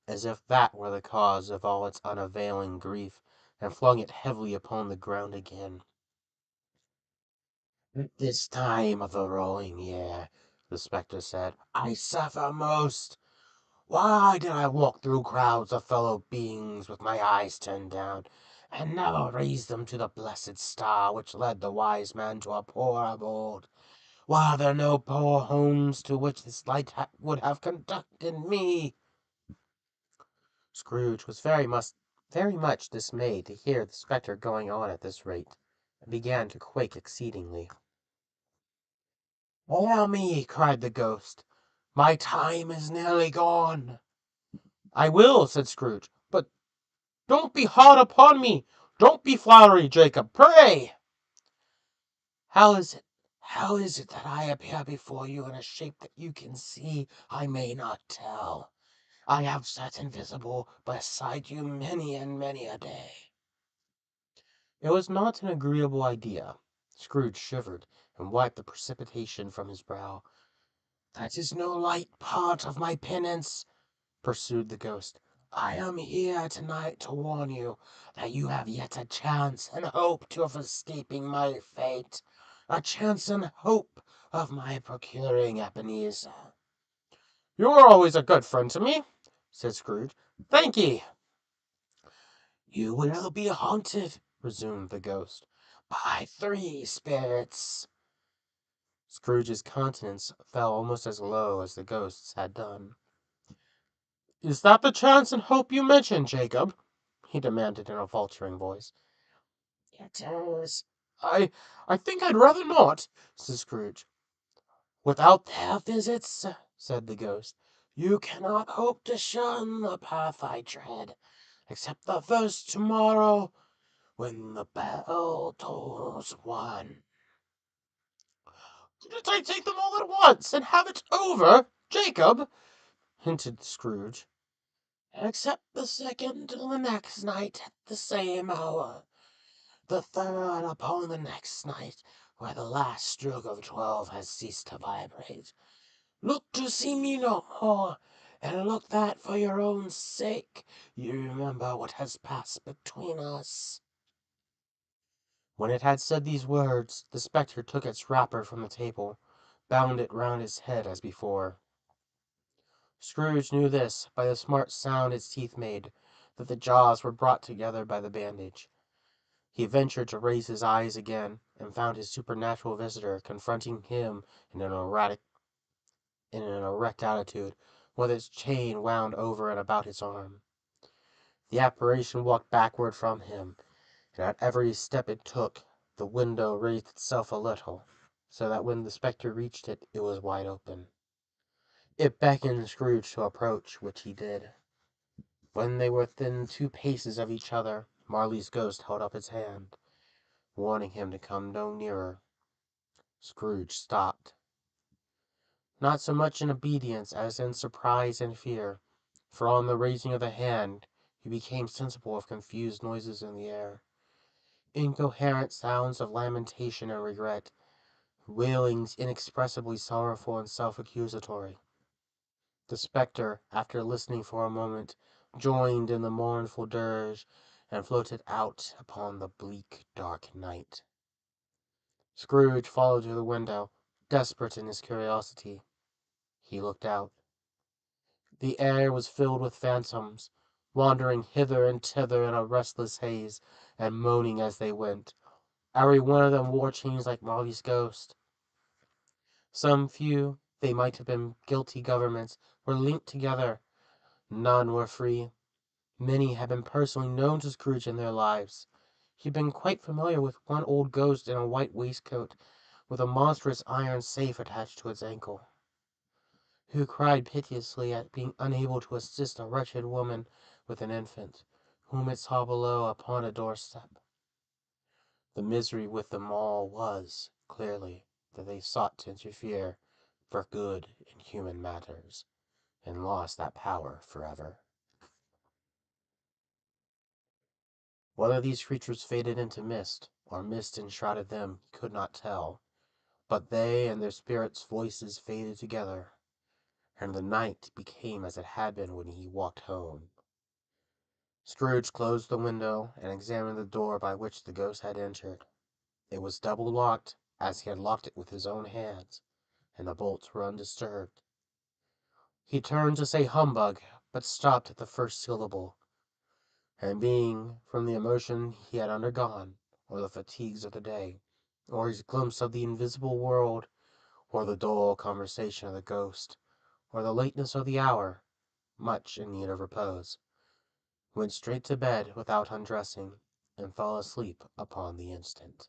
S1: as if that were the cause of all its unavailing grief, and flung it heavily upon the ground again. "At this time of the rolling year," the spectre said, "I suffer most. Why did I walk through crowds of fellow beings with my eyes turned down, and never raise them to the blessed star which led the wise man to a poor abode? Were there no poor homes to which this light would have conducted me?" Scrooge was very much dismayed to hear the spectre going on at this rate, and began to quake exceedingly. "Hear me!" cried the ghost. "My time is nearly gone." "I will," said Scrooge, "but don't be hard upon me. Don't be flowery, Jacob, pray." How is it that I appear before you in a shape that you can see I may not tell? I have sat invisible beside you many and many a day. It was not an agreeable idea. Scrooge shivered and wiped the precipitation from his brow. That is no light part of my penance, pursued the ghost. I am here tonight to warn you that you have yet a chance and hope of escaping my fate. A chance and hope of my procuring Ebenezer. You are always a good friend to me, said Scrooge. Thank ye. You will be haunted, resumed the ghost, by 3 spirits. Scrooge's countenance fell almost as low as the ghost's had done. Is that the chance and hope you mentioned, Jacob? He demanded in a faltering voice. It is. I think I'd rather not, said Scrooge. Without their visits, said the ghost, you cannot hope to shun the path I tread, except the first tomorrow, when the bell tolls 1. Didn't I take them all at once, and have it over, Jacob? Hinted Scrooge. Except the second on the next night at the same hour. The third upon the next night, where the last stroke of 12 has ceased to vibrate. Look to see me no more, and look that for your own sake you remember what has passed between us. When it had said these words, the spectre took its wrapper from the table, bound it round its head as before. Scrooge knew this, by the smart sound its teeth made, that the jaws were brought together by the bandage. He ventured to raise his eyes again, and found his supernatural visitor confronting him in an erect attitude, with its chain wound over and about its arm. The apparition walked backward from him, and at every step it took, the window raised itself a little, so that when the spectre reached it, it was wide open. It beckoned Scrooge to approach, which he did. When they were within 2 paces of each other, Marley's ghost held up its hand, warning him to come no nearer. Scrooge stopped, not so much in obedience as in surprise and fear, for on the raising of the hand he became sensible of confused noises in the air, incoherent sounds of lamentation and regret, wailings inexpressibly sorrowful and self-accusatory. The spectre, after listening for a moment, joined in the mournful dirge, and floated out upon the bleak, dark night. Scrooge followed to the window, desperate in his curiosity. He looked out. The air was filled with phantoms, wandering hither and thither in a restless haze, and moaning as they went. Every one of them wore chains like Marley's ghost. Some few, they might have been guilty governments, were linked together. None were free. Many had been personally known to Scrooge in their lives. He had been quite familiar with one old ghost in a white waistcoat, with a monstrous iron safe attached to its ankle, who cried piteously at being unable to assist a wretched woman with an infant, whom it saw below upon a doorstep. The misery with them all was, clearly, that they sought to interfere for good in human matters, and lost that power forever. Whether these creatures faded into mist, or mist enshrouded them, he could not tell, but they and their spirits' voices faded together, and the night became as it had been when he walked home. Scrooge closed the window, and examined the door by which the ghost had entered. It was double locked, as he had locked it with his own hands, and the bolts were undisturbed. He turned to say humbug, but stopped at the first syllable, and being, from the emotion he had undergone, or the fatigues of the day, or his glimpse of the invisible world, or the dull conversation of the ghost, or the lateness of the hour, much in need of repose, went straight to bed without undressing, and fell asleep upon the instant.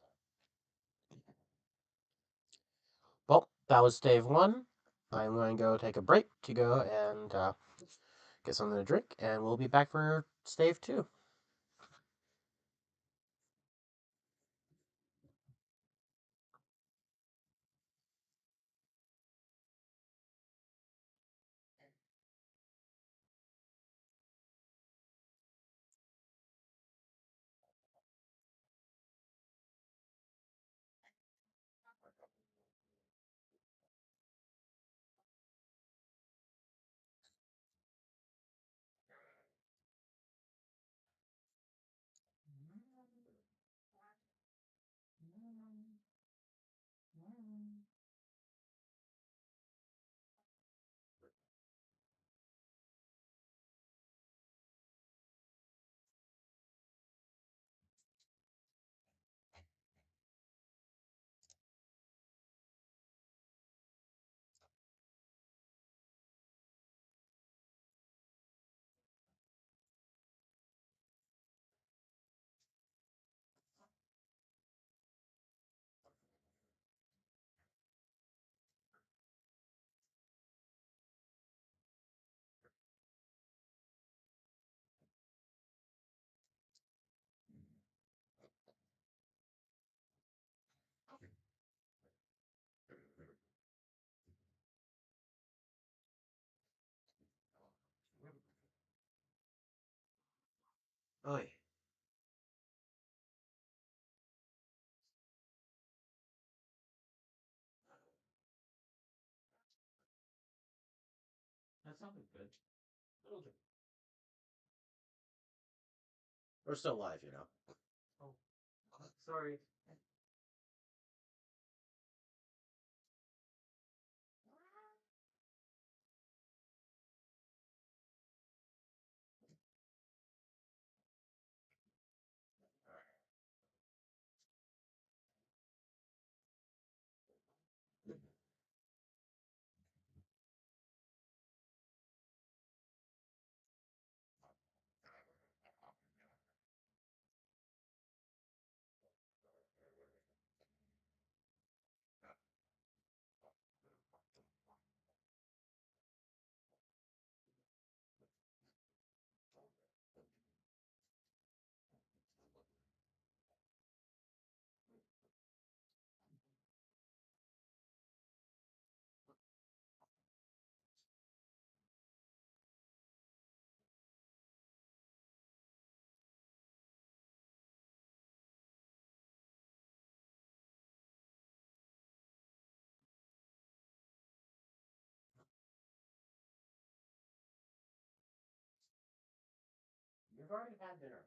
S1: Well, that was Stave 1. I'm going to go take a break to go and get something to drink, and we'll be back for Stave 2. Oi. That sounded good. Okay. We're still live, you know. Oh, sorry. You've already had dinner.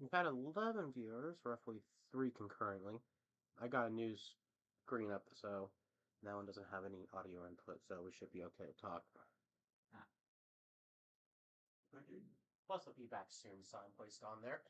S1: We've had 11 viewers, roughly 3 concurrently. I got a new screen up, so that one doesn't have any audio input, so we should be okay to talk. Plus the feedback soon sign placed on there.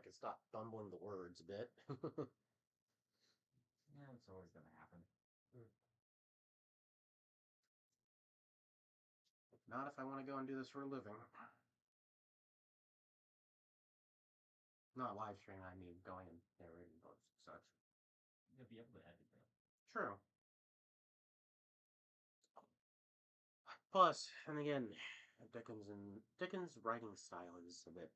S1: I could stop fumbling the words a bit.
S2: Yeah, it's always gonna happen.
S1: Not if I want to go and do this for a living. Not live streaming, I mean going and narrating books and such.
S2: You'll be able to edit that.
S1: True. Plus, and again, Dickens' writing style is a bit.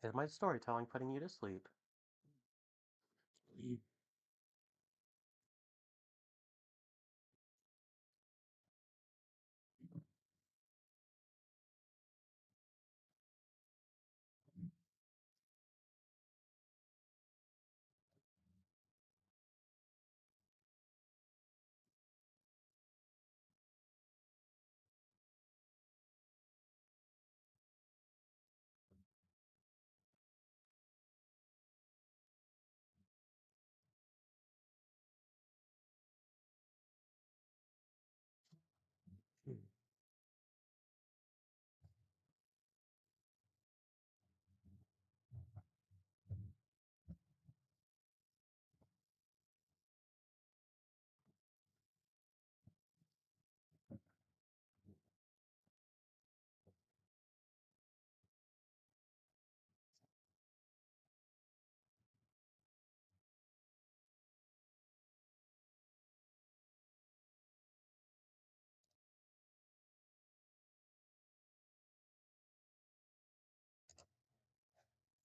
S1: Is my storytelling putting you to sleep?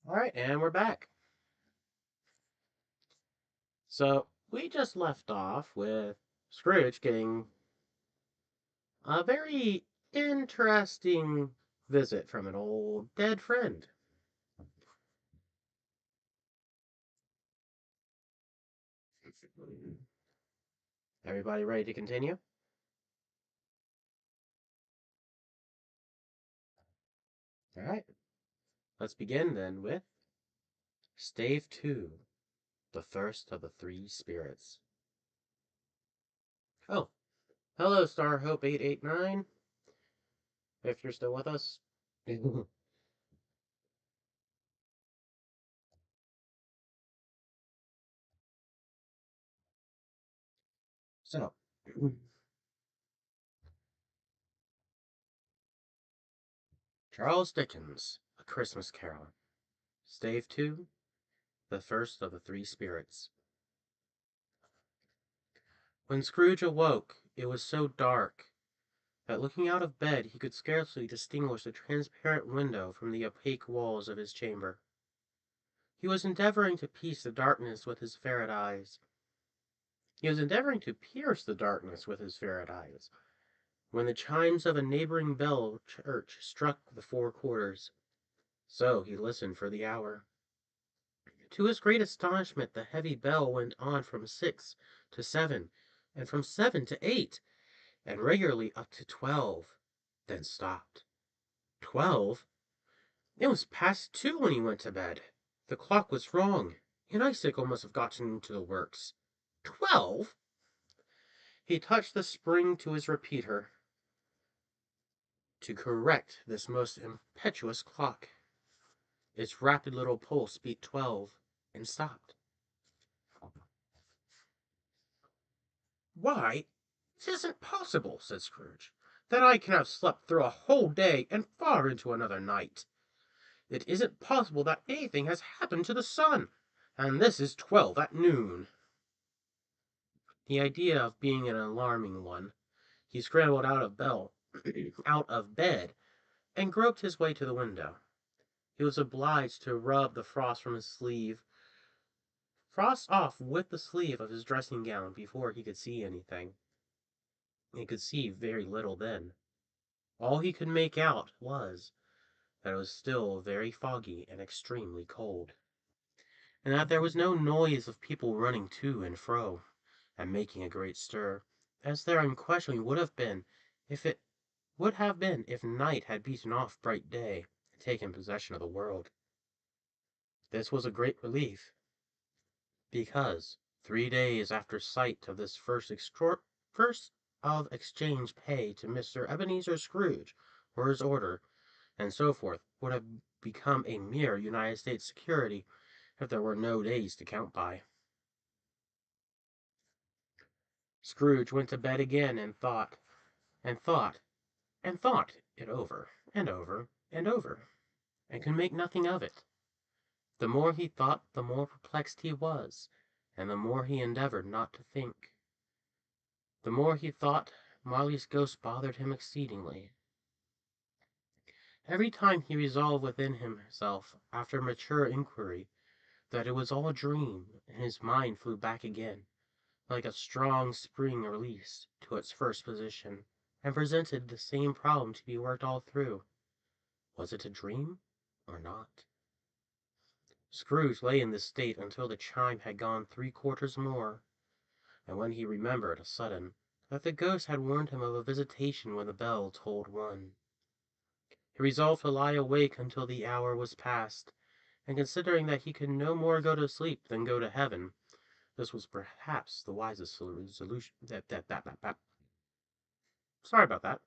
S1: Alright, and we're back. So, we just left off with Scrooge getting a very interesting visit from an old dead friend. Everybody ready to continue? Alright. Let's begin then with Stave 2, the first of the three spirits. Oh, hello, Star Hope 889. If you're still with us. So, Charles Dickens, A Christmas Carol. Stave 2, the first of the three spirits. When Scrooge awoke, it was so dark that looking out of bed he could scarcely distinguish the transparent window from the opaque walls of his chamber. He was endeavoring to pierce the darkness with his ferret eyes. When the chimes of a neighboring bell church struck the 4 quarters. So he listened for the hour. To his great astonishment, the heavy bell went on from 6 to 7, and from 7 to 8, and regularly up to 12, then stopped. 12? It was past 2 when he went to bed. The clock was wrong. An icicle must have gotten into the works. 12? He touched the spring to his repeater to correct this most impetuous clock. Its rapid little pulse beat 12, and stopped. "Why, it isn't possible," said Scrooge, "that I can have slept through a whole day and far into another night. It isn't possible that anything has happened to the sun, and this is 12 at noon." The idea of being an alarming one, he scrambled out of bed, and groped his way to the window. He was obliged to rub the frost off with the sleeve of his dressing gown before he could see anything. He could see very little then. All he could make out was that it was still very foggy and extremely cold, and that there was no noise of people running to and fro, and making a great stir, as there unquestionably would have been if night had beaten off bright day and taken possession of the world. This was a great relief, because 3 days after sight of this first of exchange pay to Mr. Ebenezer Scrooge for his order, and so forth, would have become a mere United States security if there were no days to count by. Scrooge went to bed again and thought, and thought, and thought it over, and over, and over, and could make nothing of it. The more he thought, the more perplexed he was, and the more he endeavored not to think. The more he thought, Marley's ghost bothered him exceedingly. Every time he resolved within himself, after mature inquiry, that it was all a dream, and his mind flew back again, like a strong spring released, to its first position, and presented the same problem to be worked all through. Was it a dream, or not? Scrooge lay in this state until the chime had gone 3 quarters more, and when he remembered, a sudden, that the ghost had warned him of a visitation when the bell tolled 1. He resolved to lie awake until the hour was past, and considering that he could no more go to sleep than go to heaven, this was perhaps the wisest resolution. Sorry about that.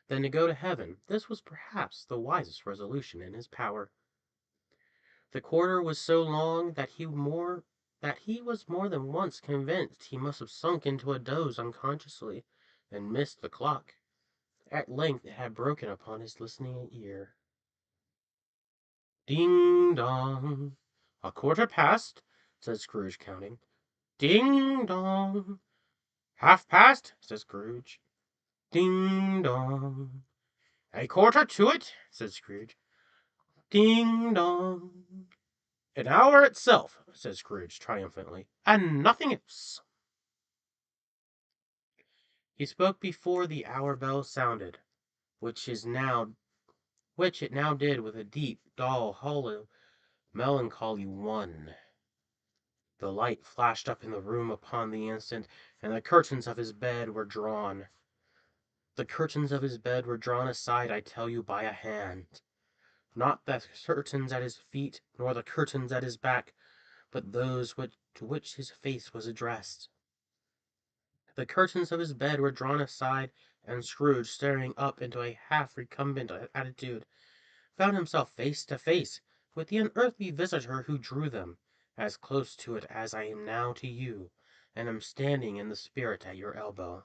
S1: Than to go to heaven, this was perhaps the wisest resolution in his power. The quarter was so long that he was more than once convinced he must have sunk into a doze unconsciously, and missed the clock. At length it had broken upon his listening ear. Ding dong! "A quarter past," said Scrooge, counting. "Ding dong! 1/2 past," said Scrooge. Ding dong! "A quarter to it," said Scrooge. Ding dong! "An hour itself," said Scrooge, triumphantly, "and nothing else." He spoke before the hour bell sounded, which it now did with a deep, dull, hollow, melancholy 1. The light flashed up in the room upon the instant, and the curtains of his bed were drawn. The curtains of his bed were drawn aside, I tell you, by a hand. Not the curtains at his feet, nor the curtains at his back, but those to which his face was addressed. The curtains of his bed were drawn aside, and Scrooge, staring up into a half recumbent attitude, found himself face to face with the unearthly visitor who drew them, as close to it as I am now to you, and am standing in the spirit at your elbow.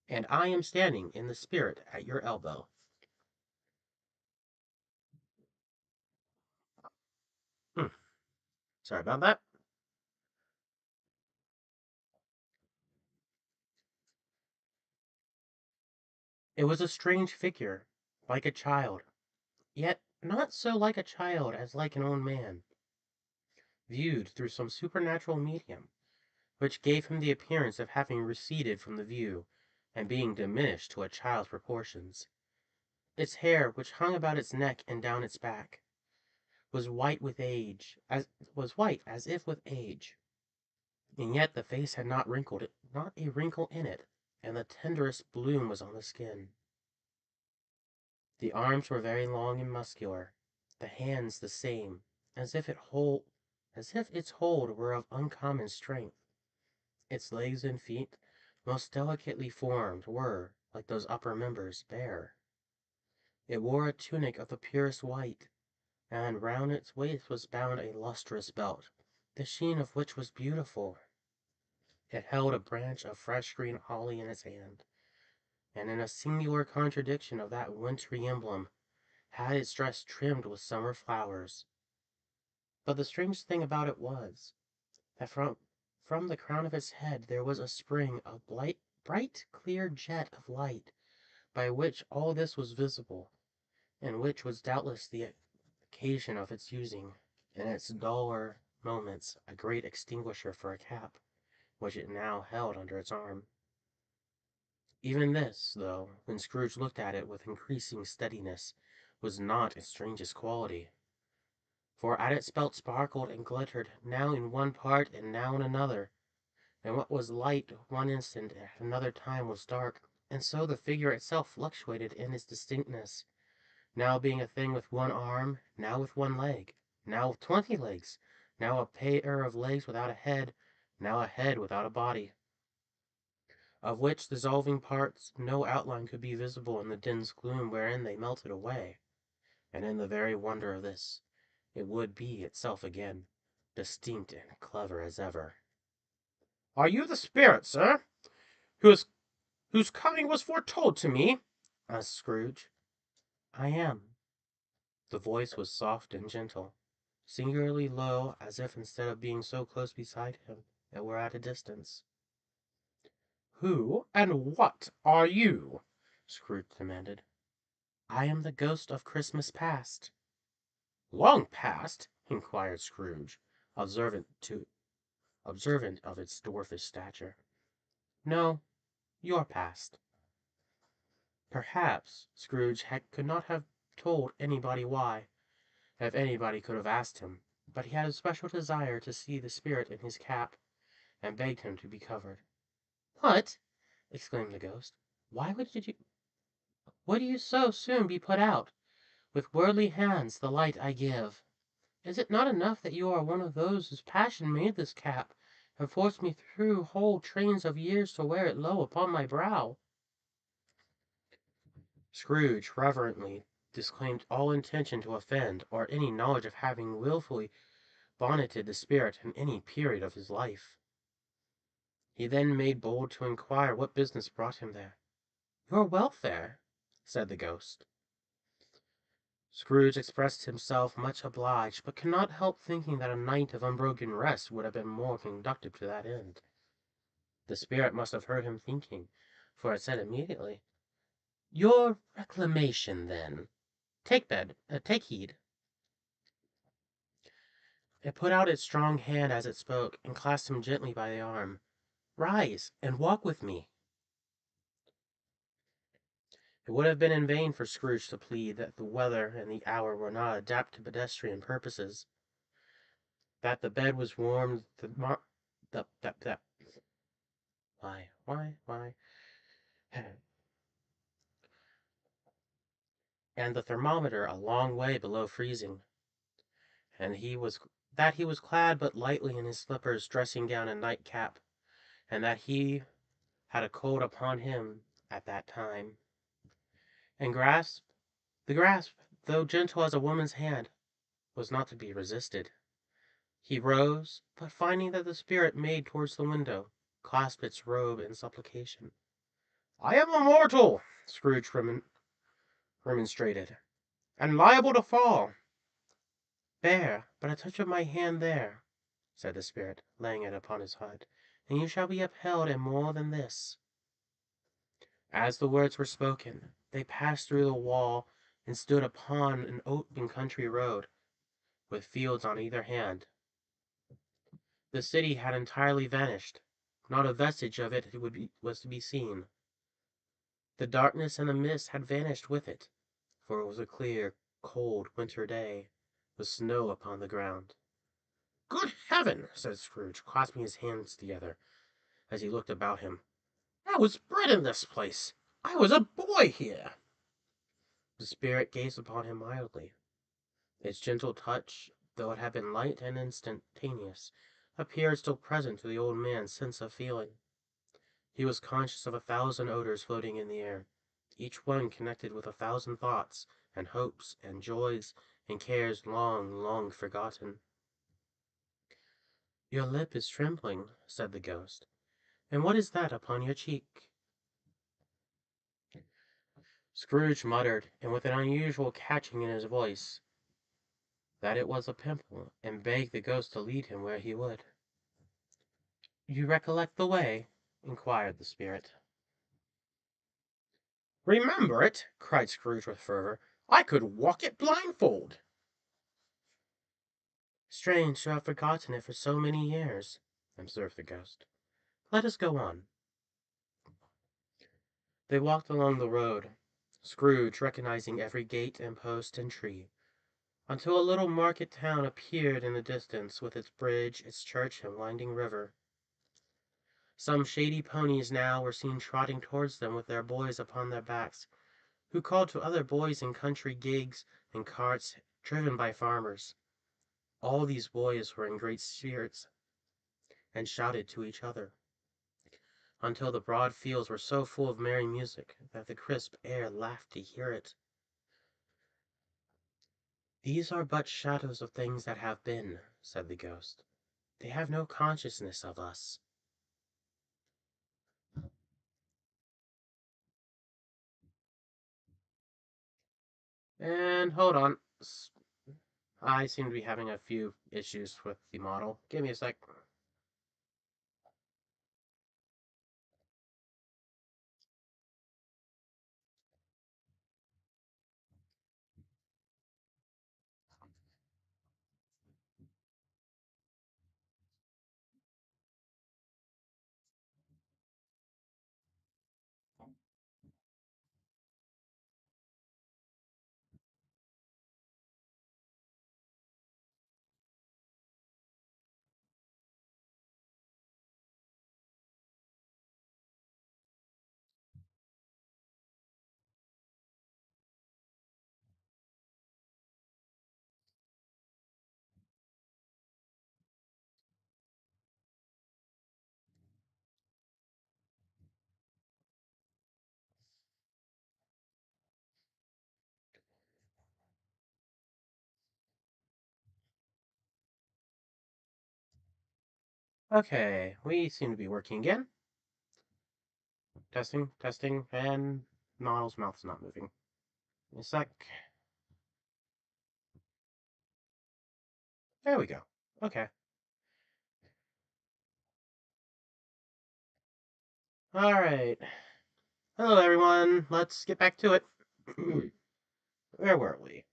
S1: And I am standing in the spirit at your elbow. Hmm. Sorry about that. It was a strange figure, like a child, yet not so like a child as like an old man, viewed through some supernatural medium, which gave him the appearance of having receded from the view, and being diminished to a child's proportions. Its hair, which hung about its neck and down its back, was white as if with age, and yet the face had not a wrinkle in it, and the tenderest bloom was on the skin. The arms were very long and muscular, the hands the same, as if its hold were of uncommon strength. Its legs and feet, most delicately formed, were, like those upper members, bare. It wore a tunic of the purest white, and round its waist was bound a lustrous belt, the sheen of which was beautiful. It held a branch of fresh green holly in its hand, and in a singular contradiction of that wintry emblem, had its dress trimmed with summer flowers. But the strange thing about it was, that from the crown of its head there was a spring of bright clear jet of light, by which all this was visible, and which was doubtless the occasion of its using, in its duller moments, a great extinguisher for a cap, which it now held under its arm. Even this, though, when Scrooge looked at it with increasing steadiness, was not its strangest quality, for at its belt sparkled and glittered, now in one part and now in another, and what was light one instant at another time was dark, and so the figure itself fluctuated in its distinctness, now being a thing with one arm, now with one leg, now with 20 legs, now a pair of legs without a head, now a head without a body, of which dissolving parts no outline could be visible in the dense gloom wherein they melted away, and in the very wonder of this, it would be itself again, distinct and clever as ever. "Are you the spirit, sir, whose coming was foretold to me?" asked Scrooge. "I am." The voice was soft and gentle, singularly low, as if instead of being so close beside him, it were at a distance. "Who and what are you?" Scrooge demanded. "I am the ghost of Christmas past." "Long past?" inquired Scrooge, observant of its dwarfish stature. "No, your past." Perhaps Scrooge could not have told anybody why, if anybody could have asked him, but he had a special desire to see the spirit in his cap, and begged him to be covered. "What!" exclaimed the ghost. Would you so soon be put out? With worldly hands the light I give. Is it not enough that you are one of those whose passion made this cap, and forced me through whole trains of years to wear it low upon my brow?" Scrooge reverently disclaimed all intention to offend, or any knowledge of having wilfully bonneted the spirit in any period of his life. He then made bold to inquire what business brought him there. "Your welfare," said the ghost. Scrooge expressed himself much obliged, but could not help thinking that a night of unbroken rest would have been more conducive to that end. The spirit must have heard him thinking, for it said immediately, "Your reclamation, then. Take heed." It put out its strong hand as it spoke, and clasped him gently by the arm. "Rise, and walk with me." It would have been in vain for Scrooge to plead that the weather and the hour were not adapted to pedestrian purposes, that the bed was warm, why, and the thermometer a long way below freezing, and that he was clad but lightly in his slippers, dressing gown, and nightcap, and that he had a cold upon him at that time, and the grasp, though gentle as a woman's hand, was not to be resisted. He rose, but finding that the spirit made towards the window, clasped its robe in supplication. "I am immortal," Scrooge remonstrated, "and liable to fall." "Bear but a touch of my hand there," said the spirit, laying it upon his heart, "and you shall be upheld in more than this." As the words were spoken, they passed through the wall and stood upon an open country road, with fields on either hand. The city had entirely vanished. Not a vestige of it was to be seen. The darkness and the mist had vanished with it, for it was a clear, cold winter day, with snow upon the ground. "Good heaven!" said Scrooge, clasping his hands together, as he looked about him. "I was bred in this place. I was a boy here." The spirit gazed upon him mildly. Its gentle touch, though it had been light and instantaneous, appeared still present to the old man's sense of feeling. He was conscious of 1,000 odors floating in the air, each one connected with 1,000 thoughts, and hopes, and joys, and cares long, long forgotten. "Your lip is trembling," said the ghost. "And what is that upon your cheek?" Scrooge muttered, and with an unusual catching in his voice, that it was a pimple, and begged the ghost to lead him where he would. "You recollect the way?" inquired the spirit. "Remember it!" cried Scrooge with fervor. "I could walk it blindfold." "Strange to have forgotten it for so many years," observed the ghost. "Let us go on." They walked along the road, Scrooge recognizing every gate and post and tree, until a little market town appeared in the distance, with its bridge, its church, and winding river. Some shady ponies now were seen trotting towards them with their boys upon their backs, who called to other boys in country gigs and carts driven by farmers. All these boys were in great spirits, and shouted to each other, until the broad fields were so full of merry music that the crisp air laughed to hear it. "These are but shadows of things that have been," said the ghost. "They have no consciousness of us." And hold on. I seem to be having a few issues with the model. Give me a sec. Okay, we seem to be working again. Testing, testing, and model's mouth's not moving. Give me a sec. There we go. Okay. Alright. Hello, everyone. Let's get back to it. Where were we?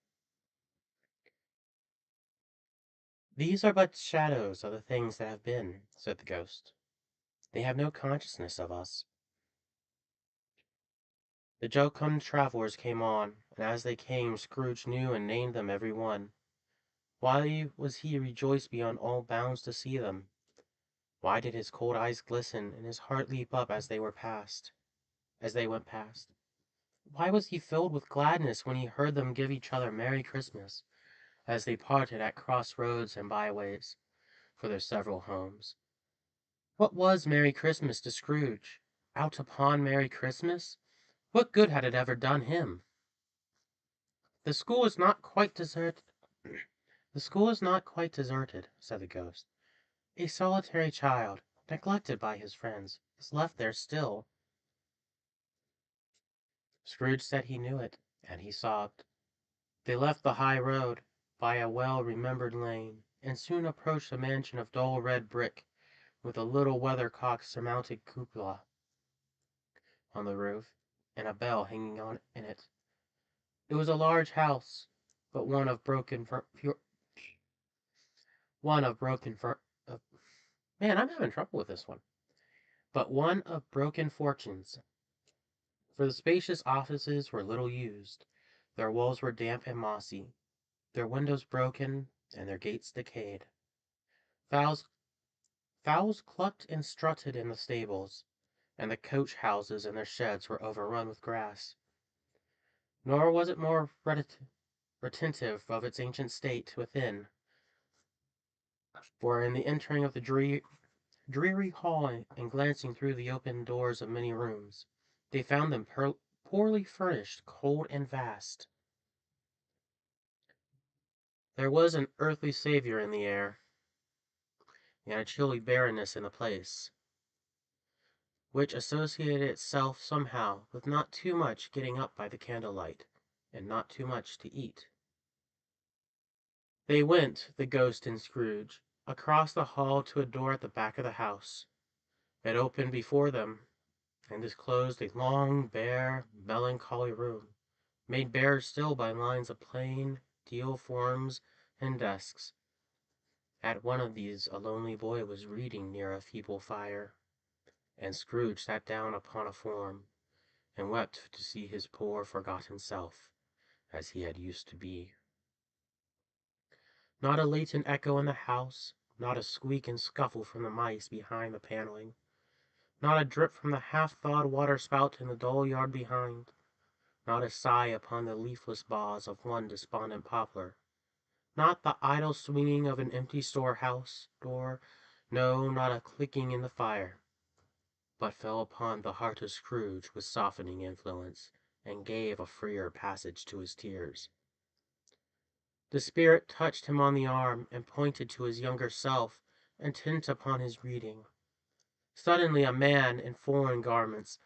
S1: "These are but shadows of the things that have been," said the ghost. "They have no consciousness of us." The jocund travelers came on, and as they came, Scrooge knew and named them every one. Why was he rejoiced beyond all bounds to see them? Why did his cold eyes glisten, and his heart leap up as they went past? Why was he filled with gladness when he heard them give each other Merry Christmas, as they parted at cross roads and byways, for their several homes? What was Merry Christmas to Scrooge? Out upon Merry Christmas? What good had it ever done him? The school was not quite deserted. "The school is not quite deserted," said the ghost. "A solitary child, neglected by his friends, is left there still." Scrooge said he knew it, and he sobbed. They left the high road, by a well-remembered lane, and soon approached a mansion of dull red brick, with a little weathercock-surmounted cupola on the roof, and a bell hanging on in it. It was a large house, but one of broken one of broken man, I'm having trouble with this one. But one of broken fortunes, for the spacious offices were little used. Their walls were damp and mossy, their windows broken, and their gates decayed. Fowls, fowls clucked and strutted in the stables, and the coach houses and their sheds were overrun with grass. Nor was it more retentive of its ancient state within, for in the entering of the dreary hall and glancing through the open doors of many rooms, they found them poorly furnished, cold, and vast. There was an earthly savour in the air, and a chilly barrenness in the place, which associated itself somehow with not too much getting up by the candlelight, and not too much to eat. They went, the ghost and Scrooge, across the hall to a door at the back of the house. It opened before them, and disclosed a long, bare, melancholy room, made barer still by lines of plain, deal forms and desks. At one of these a lonely boy was reading near a feeble fire, and Scrooge sat down upon a form, and wept to see his poor forgotten self, as he had used to be. Not a latent echo in the house, not a squeak and scuffle from the mice behind the paneling, not a drip from the half-thawed water-spout in the dull yard behind, not a sigh upon the leafless boughs of one despondent poplar, not the idle swinging of an empty storehouse door, no, not a clicking in the fire, but fell upon the heart of Scrooge with softening influence, and gave a freer passage to his tears. The spirit touched him on the arm, and pointed to his younger self, intent upon his reading. Suddenly a man in foreign garments,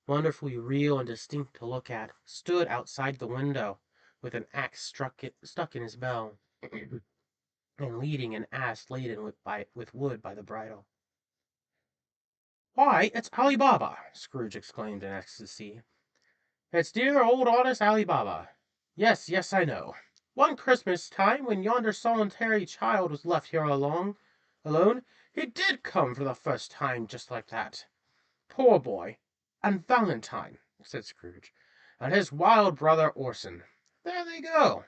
S1: wonderfully real and distinct to look at, stood outside the window, with an axe stuck in his bell, and leading an ass laden with wood by the bridle. "Why, it's Ali Baba!" Scrooge exclaimed in ecstasy. "It's dear old honest Ali Baba. Yes, yes, I know. One Christmas time, when yonder solitary child was left here alone, he did come for the first time just like that. Poor boy! And Valentine," said Scrooge, "and his wild brother Orson. There they go.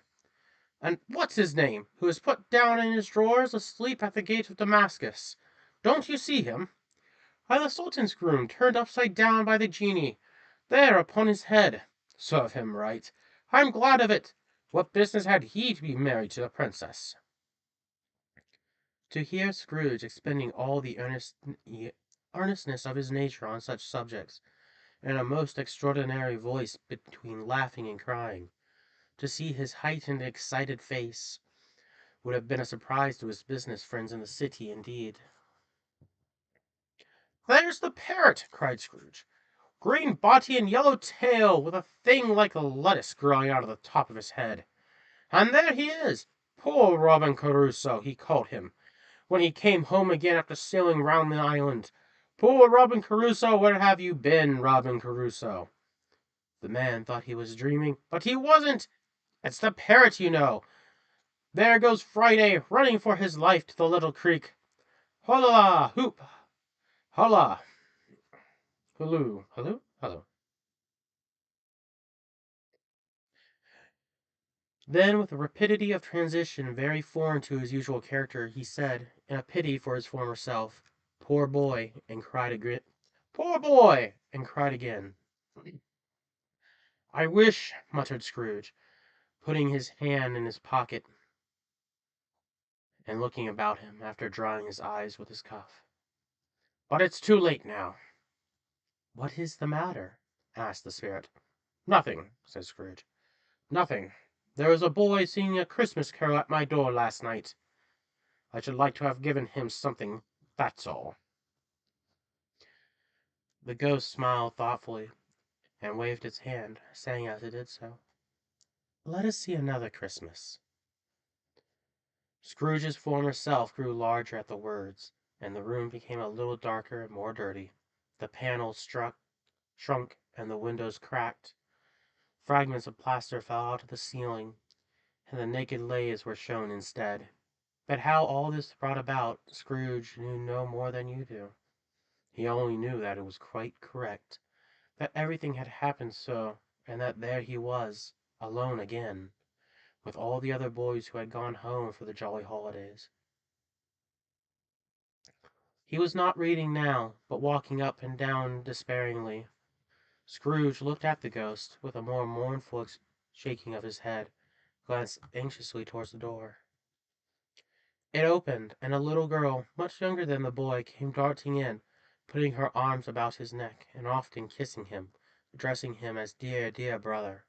S1: And what's his name, who is put down in his drawers, asleep at the gate of Damascus? Don't you see him? Why, the Sultan's groom, turned upside down by the genie, there upon his head. Serve him right. I'm glad of it. What business had he to be married to the princess?" To hear Scrooge expending all the earnestness of his nature on such subjects, in a most extraordinary voice between laughing and crying, to see his heightened, excited face, would have been a surprise to his business friends in the city, indeed. "There's the parrot!" cried Scrooge. "Green body and yellow tail, with a thing like a lettuce growing out of the top of his head. And there he is! Poor Robin Crusoe, he called him, when he came home again after sailing round the island. Poor Robin Crusoe, where have you been, Robin Crusoe?" The man thought he was dreaming, but he wasn't. "It's the parrot, you know. There goes Friday, running for his life to the little creek. Holla, hoop, holla, halloo, halloo, halloo." Then, with a rapidity of transition very foreign to his usual character, he said, in a pity for his former self, "Poor boy," and cried again. "Poor boy!" and cried again. "I wish," muttered Scrooge, putting his hand in his pocket, and looking about him, after drying his eyes with his cuff. "But it's too late now." "What is the matter?" asked the spirit. "Nothing," said Scrooge. "Nothing. "There was a boy singing a Christmas carol at my door last night. I should like to have given him something, that's all." The ghost smiled thoughtfully and waved its hand, saying as it did so, "Let us see another Christmas." Scrooge's former self grew larger at the words, and the room became a little darker and more dirty. The panels shrunk, and the windows cracked. Fragments of plaster fell out of the ceiling, and the naked laths were shown instead. But how all this brought about, Scrooge knew no more than you do. He only knew that it was quite correct, that everything had happened so, and that there he was, alone again, with all the other boys who had gone home for the jolly holidays. He was not reading now, but walking up and down despairingly. Scrooge looked at the ghost, with a more mournful shaking of his head, glanced anxiously towards the door. It opened, and a little girl, much younger than the boy, came darting in, putting her arms about his neck, and often kissing him, addressing him as dear, dear brother.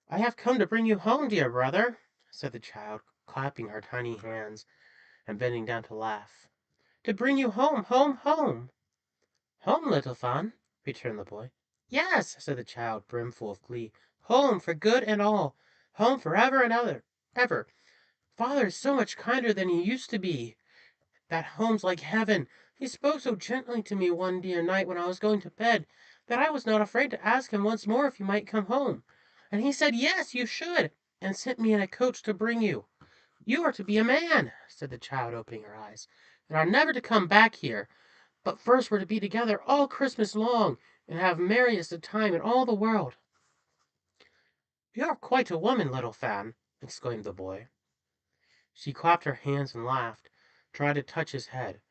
S1: "I have come to bring you home, dear brother," said the child, clapping her tiny hands, and bending down to laugh. "To bring you home, home, home!" "Home, little Fan," returned the boy. "Yes," said the child, brimful of glee. "Home, for good and all. Home for ever and ever. Father is so much kinder than he used to be. That home's like heaven. He spoke so gently to me one dear night when I was going to bed, that I was not afraid to ask him once more if he might come home. And he said, yes, you should, and sent me in a coach to bring you. You are to be a man," said the child, opening her eyes, "and are never to come back here. But first we're to be together all Christmas long, and have merriest of time in all the world." "You're quite a woman, little Fan," exclaimed the boy. She clapped her hands and laughed, tried to touch his head,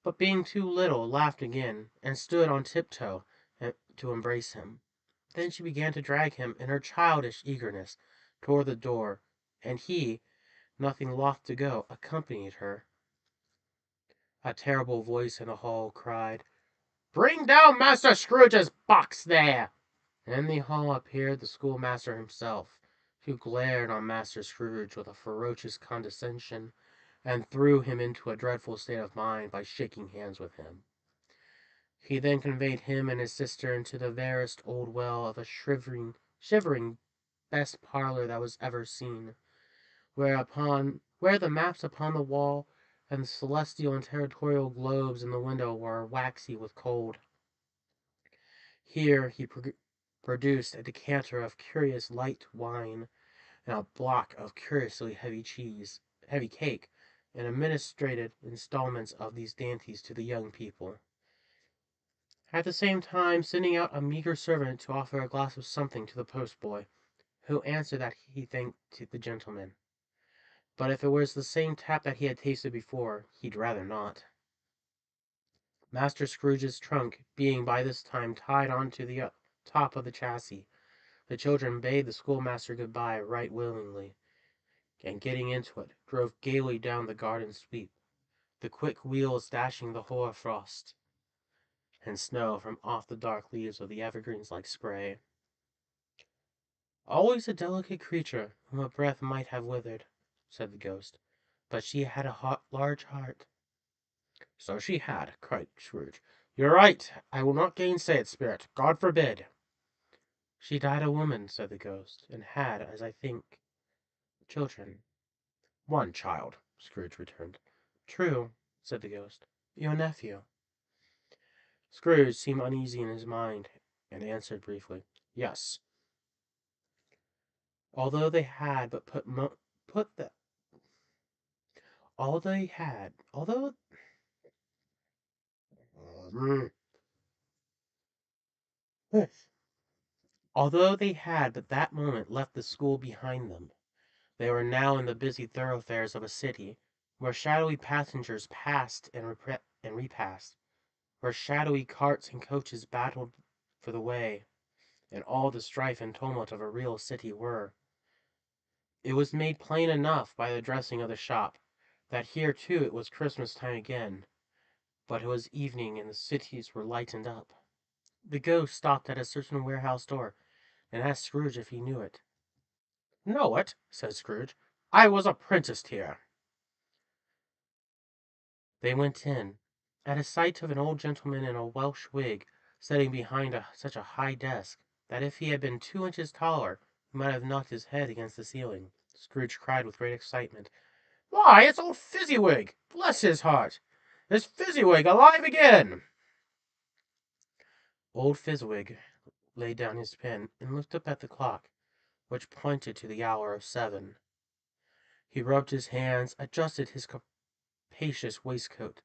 S1: but being too little, laughed again, and stood on tiptoe to embrace him. Then she began to drag him, in her childish eagerness, toward the door, and he, nothing loth to go, accompanied her. A terrible voice in the hall cried, "Bring down Master Scrooge's box there!" And in the hall appeared the schoolmaster himself, who glared on Master Scrooge with a ferocious condescension, and threw him into a dreadful state of mind by shaking hands with him. He then conveyed him and his sister into the verest old well of a shivering best parlor that was ever seen, where the maps upon the wall and the celestial and territorial globes in the window were waxy with cold. Here he produced a decanter of curious light wine, and a block of curiously heavy cake, and administered installments of these dainties to the young people, at the same time sending out a meagre servant to offer a glass of something to the postboy, who answered that he thanked the gentleman, but if it was the same tap that he had tasted before, he'd rather not. Master Scrooge's trunk being by this time tied on to the top of the chassis, the children bade the schoolmaster good-bye right willingly, and getting into it, drove gaily down the garden sweep, the quick wheels dashing the hoar frost and snow from off the dark leaves of the evergreens like spray. "Always a delicate creature, whom a breath might have withered," said the ghost, "but she had a large heart." "So she had," cried Scrooge. "You're right. I will not gainsay it, Spirit. God forbid!" "She died a woman," said the ghost, "and had, as I think, children." "One child," Scrooge returned. "True," said the ghost. "Your nephew." Scrooge seemed uneasy in his mind, and answered briefly, "Yes." Although they had but put the all they had although they had but that moment left the school behind them, they were now in the busy thoroughfares of a city, where shadowy passengers passed and repassed, where shadowy carts and coaches battled for the way, and all the strife and tumult of a real city were. It was made plain enough by the dressing of the shop, that here too it was Christmas time again, but it was evening and the cities were lightened up. The ghost stopped at a certain warehouse door, and asked Scrooge if he knew it. "Know it," said Scrooge. "I was apprenticed here." They went in. At a sight of an old gentleman in a Welsh wig, sitting behind such a high desk, that if he had been 2 inches taller, he might have knocked his head against the ceiling, Scrooge cried with great excitement, "Why, it's old Fezziwig! Bless his heart! Is Fezziwig alive again?" Old Fezziwig laid down his pen, and looked up at the clock, which pointed to the hour of 7. He rubbed his hands, adjusted his capacious waistcoat,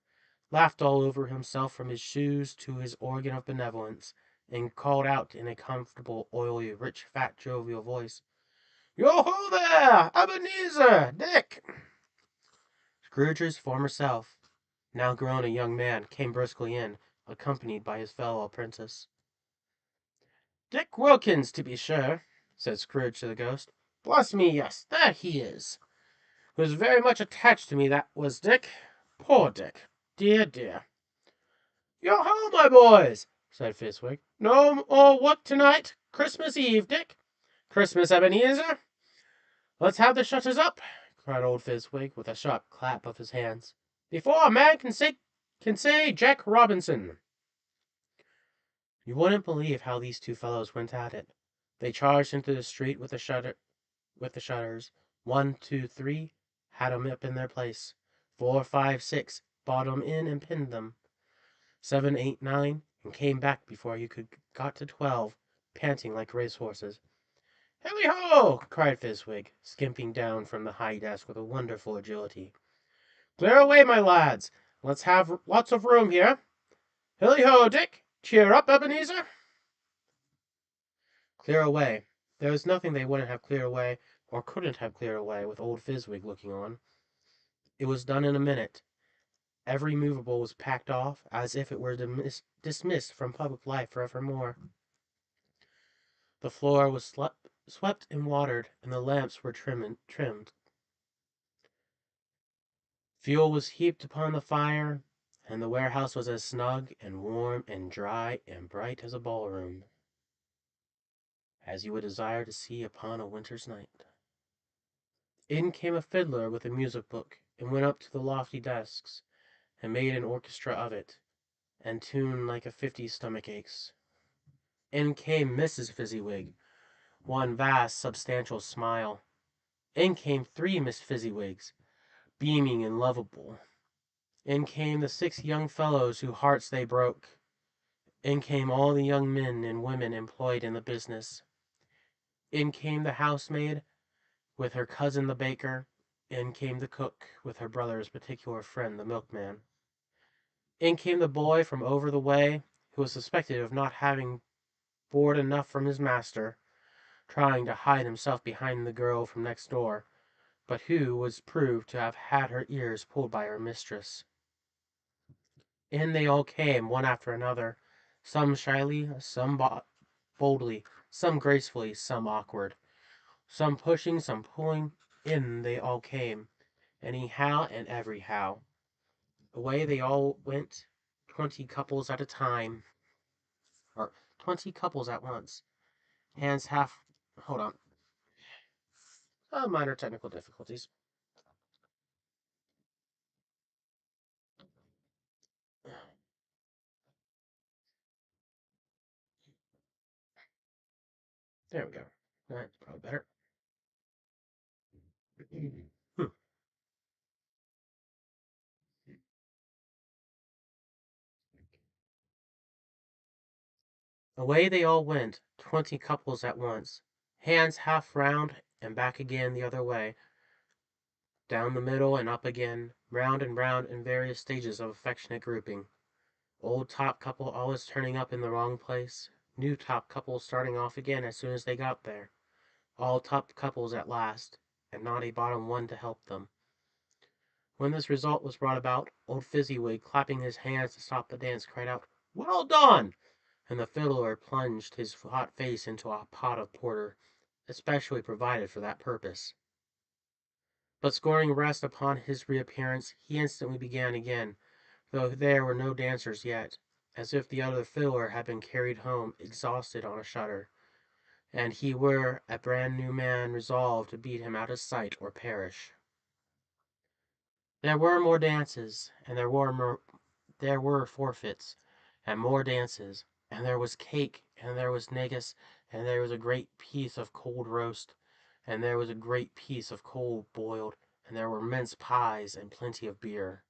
S1: laughed all over himself from his shoes to his organ of benevolence, and called out in a comfortable, oily, rich, fat, jovial voice, "Yo-ho there, Ebenezer! Dick!" Scrooge's former self, now grown a young man, came briskly in, accompanied by his fellow apprentice. "Dick Wilkins, to be sure," said Scrooge to the ghost. "Bless me, yes, there he is. Was very much attached to me, that was Dick. Poor Dick! Dear, dear!" "Yo-ho, my boys!" said Fezziwig. "No more work to-night. Christmas Eve, Dick. Christmas, Ebenezer. Let's have the shutters up," cried old Fezziwig, with a sharp clap of his hands, "before a man can say Jack Robinson." You wouldn't believe how these two fellows went at it. They charged into the street with the shutters. 1, 2, 3, had 'em up in their place. 4, 5, 6, bought 'em in and pinned them. 7, 8, 9, and came back before you could got to 12, panting like racehorses. "Hilly-ho!" cried Fezziwig, skimping down from the high desk with a wonderful agility. "Clear away, my lads! Let's have lots of room here. Hilly-ho, Dick! Cheer up, Ebenezer!" Clear away. There was nothing they wouldn't have cleared away, or couldn't have cleared away, with old Fezziwig looking on. It was done in a minute. Every movable was packed off, as if it were dismissed from public life forevermore. The floor was swept and watered, and the lamps were trimmed. Fuel was heaped upon the fire, and the warehouse was as snug and warm and dry and bright as a ballroom, as you would desire to see upon a winter's night. In came a fiddler with a music book, and went up to the lofty desks, and made an orchestra of it, and tuned like a 50 stomach aches. In came Mrs. Fezziwig, one vast substantial smile. In came 3 Miss Fezziwigs, beaming and lovable. In came the 6 young fellows whose hearts they broke. In came all the young men and women employed in the business. In came the housemaid, with her cousin the baker. In came the cook, with her brother's particular friend the milkman. In came the boy from over the way, who was suspected of not having board enough from his master, trying to hide himself behind the girl from next door, but who was proved to have had her ears pulled by her mistress. In they all came, one after another, some shyly, some boldly, some gracefully, some awkward, some pushing, some pulling. In they all came, anyhow and everyhow. Away they all went, 20 couples at a time, or 20 couples at once. Hands half. Hold on. Minor technical difficulties. There we go. That's probably better. Hmm. Away they all went, 20 couples at once, hands half round and back again the other way, down the middle and up again, round and round in various stages of affectionate grouping. Old top couple always turning up in the wrong place, new top couple starting off again as soon as they got there. All top couples at last, and not a bottom one to help them. When this result was brought about, old Fezziwig, clapping his hands to stop the dance, cried out, "Well done!" and the fiddler plunged his hot face into a pot of porter, especially provided for that purpose. But scoring rest upon his reappearance, he instantly began again, though there were no dancers yet, as if the other fiddler had been carried home exhausted on a shutter. and he were a brand new man resolved to beat him out of sight or perish. There were more dances, and there were forfeits, and more dances, and there was cake, and there was negus, and there was a great piece of cold roast, and there was a great piece of cold boiled, and there were mince pies, and plenty of beer.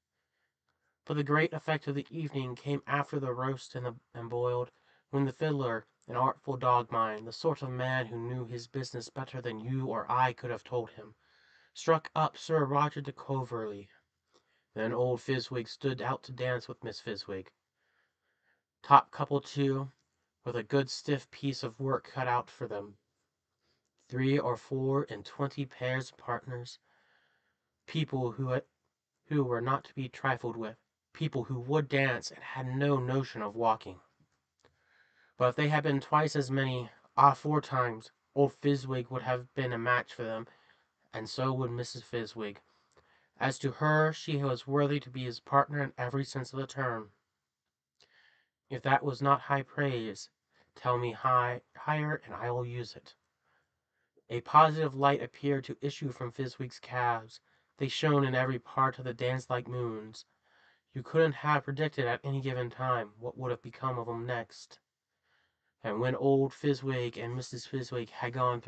S1: But the great effect of the evening came after the roast and boiled, when the fiddler, an artful dog mind, the sort of man who knew his business better than you or I could have told him, struck up Sir Roger de Coverley. Then old Fizwig stood out to dance with Miss Fizwig. Top couple too, with a good stiff piece of work cut out for them. 3 or 4 and 20 pairs of partners, people who were not to be trifled with, people who would dance and had no notion of walking. But if they had been twice as many, 4 times, old Fizwig would have been a match for them, and so would Mrs. Fizwig. As to her, she was worthy to be his partner in every sense of the term. If that was not high praise, tell me higher, and I will use it. A positive light appeared to issue from Fizwig's calves. They shone in every part of the dance like moons. You couldn't have predicted at any given time what would have become of 'em next. And when old Fizwig and Mrs. Fizwig had gone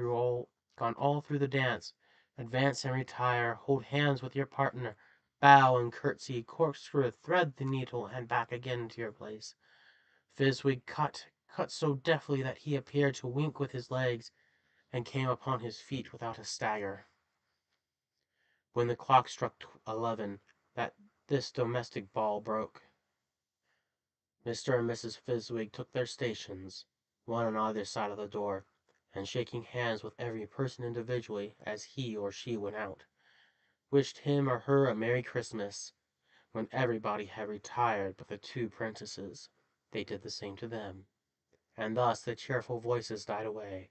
S1: all through the dance, advance and retire, hold hands with your partner, bow and curtsy, corkscrew, thread the needle, and back again to your place, Fizwig cut so deftly that he appeared to wink with his legs, and came upon his feet without a stagger. When the clock struck 11, this domestic ball broke. Mr. and Mrs. Fizwig took their stations, one on either side of the door, and shaking hands with every person individually as he or she went out, wished him or her a Merry Christmas. When everybody had retired but the 2 prentices, they did the same to them, and thus the cheerful voices died away,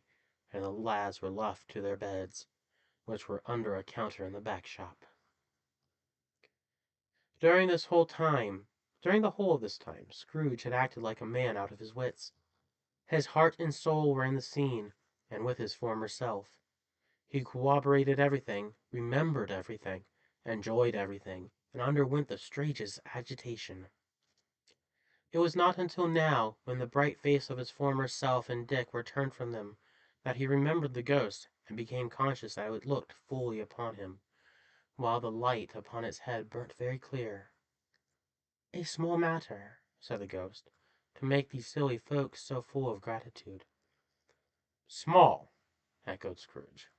S1: and the lads were left to their beds, which were under a counter in the back shop. During the whole of this time, Scrooge had acted like a man out of his wits. His heart and soul were in the scene, and with his former self. He corroborated everything, remembered everything, enjoyed everything, and underwent the strangest agitation. It was not until now, when the bright face of his former self and Dick were turned from them, that he remembered the ghost, and became conscious that it looked fully upon him, while the light upon its head burnt very clear. "A small matter," said the ghost, "to make these silly folks so full of gratitude." "Small!" echoed Scrooge.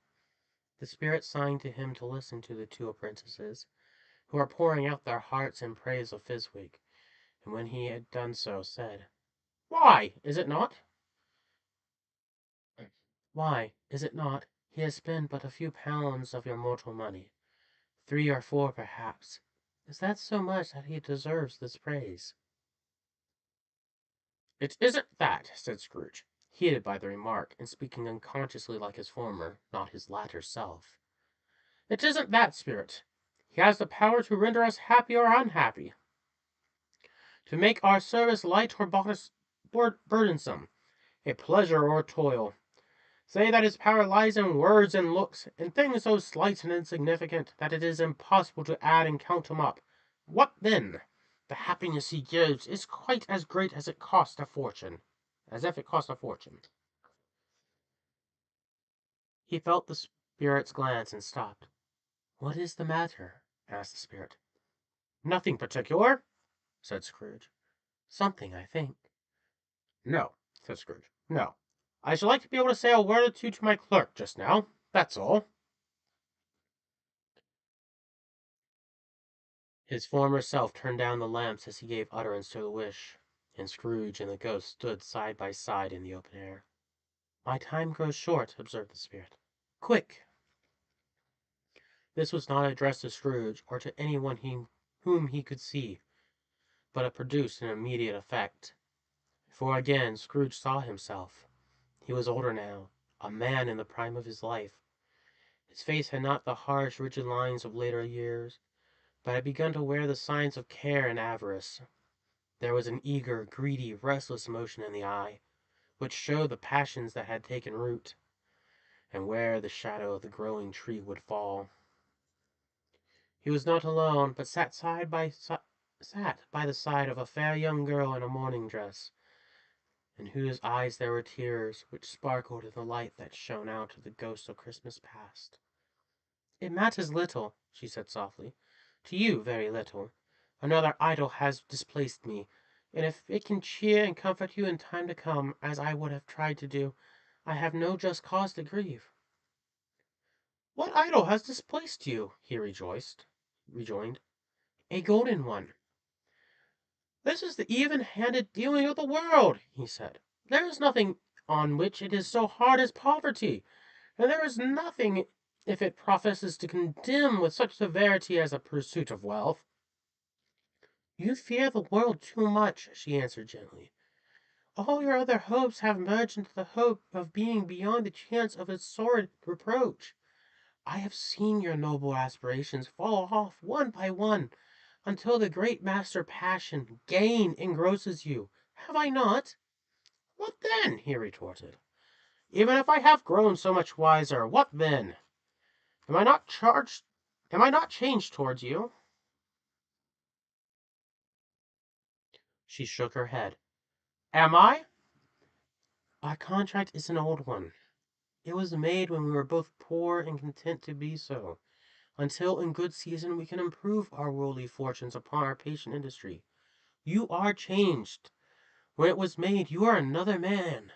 S1: The spirit signed to him to listen to the 2 apprentices, who were pouring out their hearts in praise of Fizwig, and when he had done so, said, "Why, is it not? Why, is it not? He has spent but a few pounds of your mortal money. 3 or 4, perhaps. Is that so much that he deserves this praise?" "It isn't that," said Scrooge, heated by the remark, and speaking unconsciously like his former, not his latter self. "It isn't that, Spirit. He has the power to render us happy or unhappy, to make our service light or burdensome, a pleasure or a toil. Say that his power lies in words and looks, in things so slight and insignificant that it is impossible to add and count them up. What then? The happiness he gives is quite as great as it cost a fortune, as if it cost a fortune." He felt the spirit's glance and stopped. "What is the matter?" asked the spirit. "Nothing particular," said Scrooge. "Something, I think." "No," said Scrooge. "No. I should like to be able to say a word or two to my clerk just now. That's all." His former self turned down the lamps as he gave utterance to the wish, and Scrooge and the ghost stood side by side in the open air. "My time grows short," observed the spirit. "Quick!" This was not addressed to Scrooge, or to anyone whom he could see, but it produced an immediate effect. For again Scrooge saw himself. He was older now, a man in the prime of his life. His face had not the harsh, rigid lines of later years, but had begun to wear the signs of care and avarice. There was an eager, greedy, restless motion in the eye, which showed the passions that had taken root, and where the shadow of the growing tree would fall. He was not alone, but sat by the side of a fair young girl in a mourning dress, in whose eyes there were tears, which sparkled in the light that shone out of the ghost of Christmas past. "It matters little," she said softly. "To you, very little. Another idol has displaced me, and if it can cheer and comfort you in time to come, as I would have tried to do, I have no just cause to grieve." "What idol has displaced you?" he rejoined. "A golden one." "This is the even-handed dealing of the world," he said. "There is nothing on which it is so hard as poverty, and there is nothing if it professes to condemn with such severity as a pursuit of wealth." "You fear the world too much," she answered gently. "All your other hopes have merged into the hope of being beyond the chance of its sordid reproach. I have seen your noble aspirations fall off one by one, until the great master passion, gain, engrosses you. Have I not?" "What then?" he retorted. "Even if I have grown so much wiser, what then? Am I not charged? Am I not changed towards you?" She shook her head. "Am I?" "Our contract is an old one. It was made when we were both poor and content to be so, until in good season we can improve our worldly fortunes upon our patient industry. You are changed. When it was made, you are another man."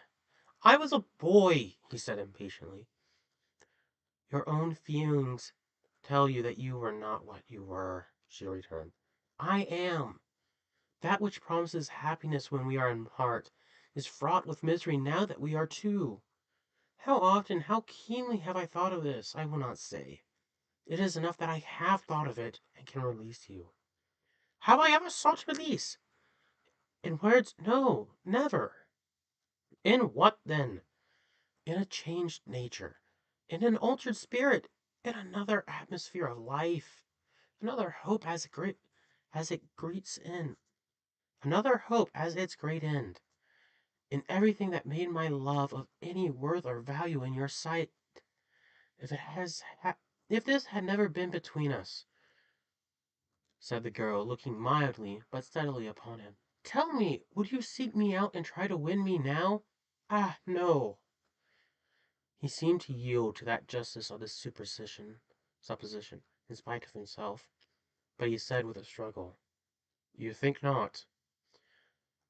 S1: "I was a boy," he said impatiently. "Your own feelings tell you that you were not what you were," she returned. "I am. That which promises happiness when we are in heart is fraught with misery now that we are two. How often, how keenly have I thought of this, I will not say. It is enough that I have thought of it and can release you." "Have I ever sought release?" "In words, no, never." "In what then?" "In a changed nature, in an altered spirit, in another atmosphere of life, another hope as it greets in, another hope as its great end, in everything that made my love of any worth or value in your sight. If it has, if this had never been between us," said the girl, looking mildly but steadily upon him, "tell me, would you seek me out and try to win me now? Ah, no." He seemed to yield to that justice of his supposition, in spite of himself, but he said with a struggle, "You think not?"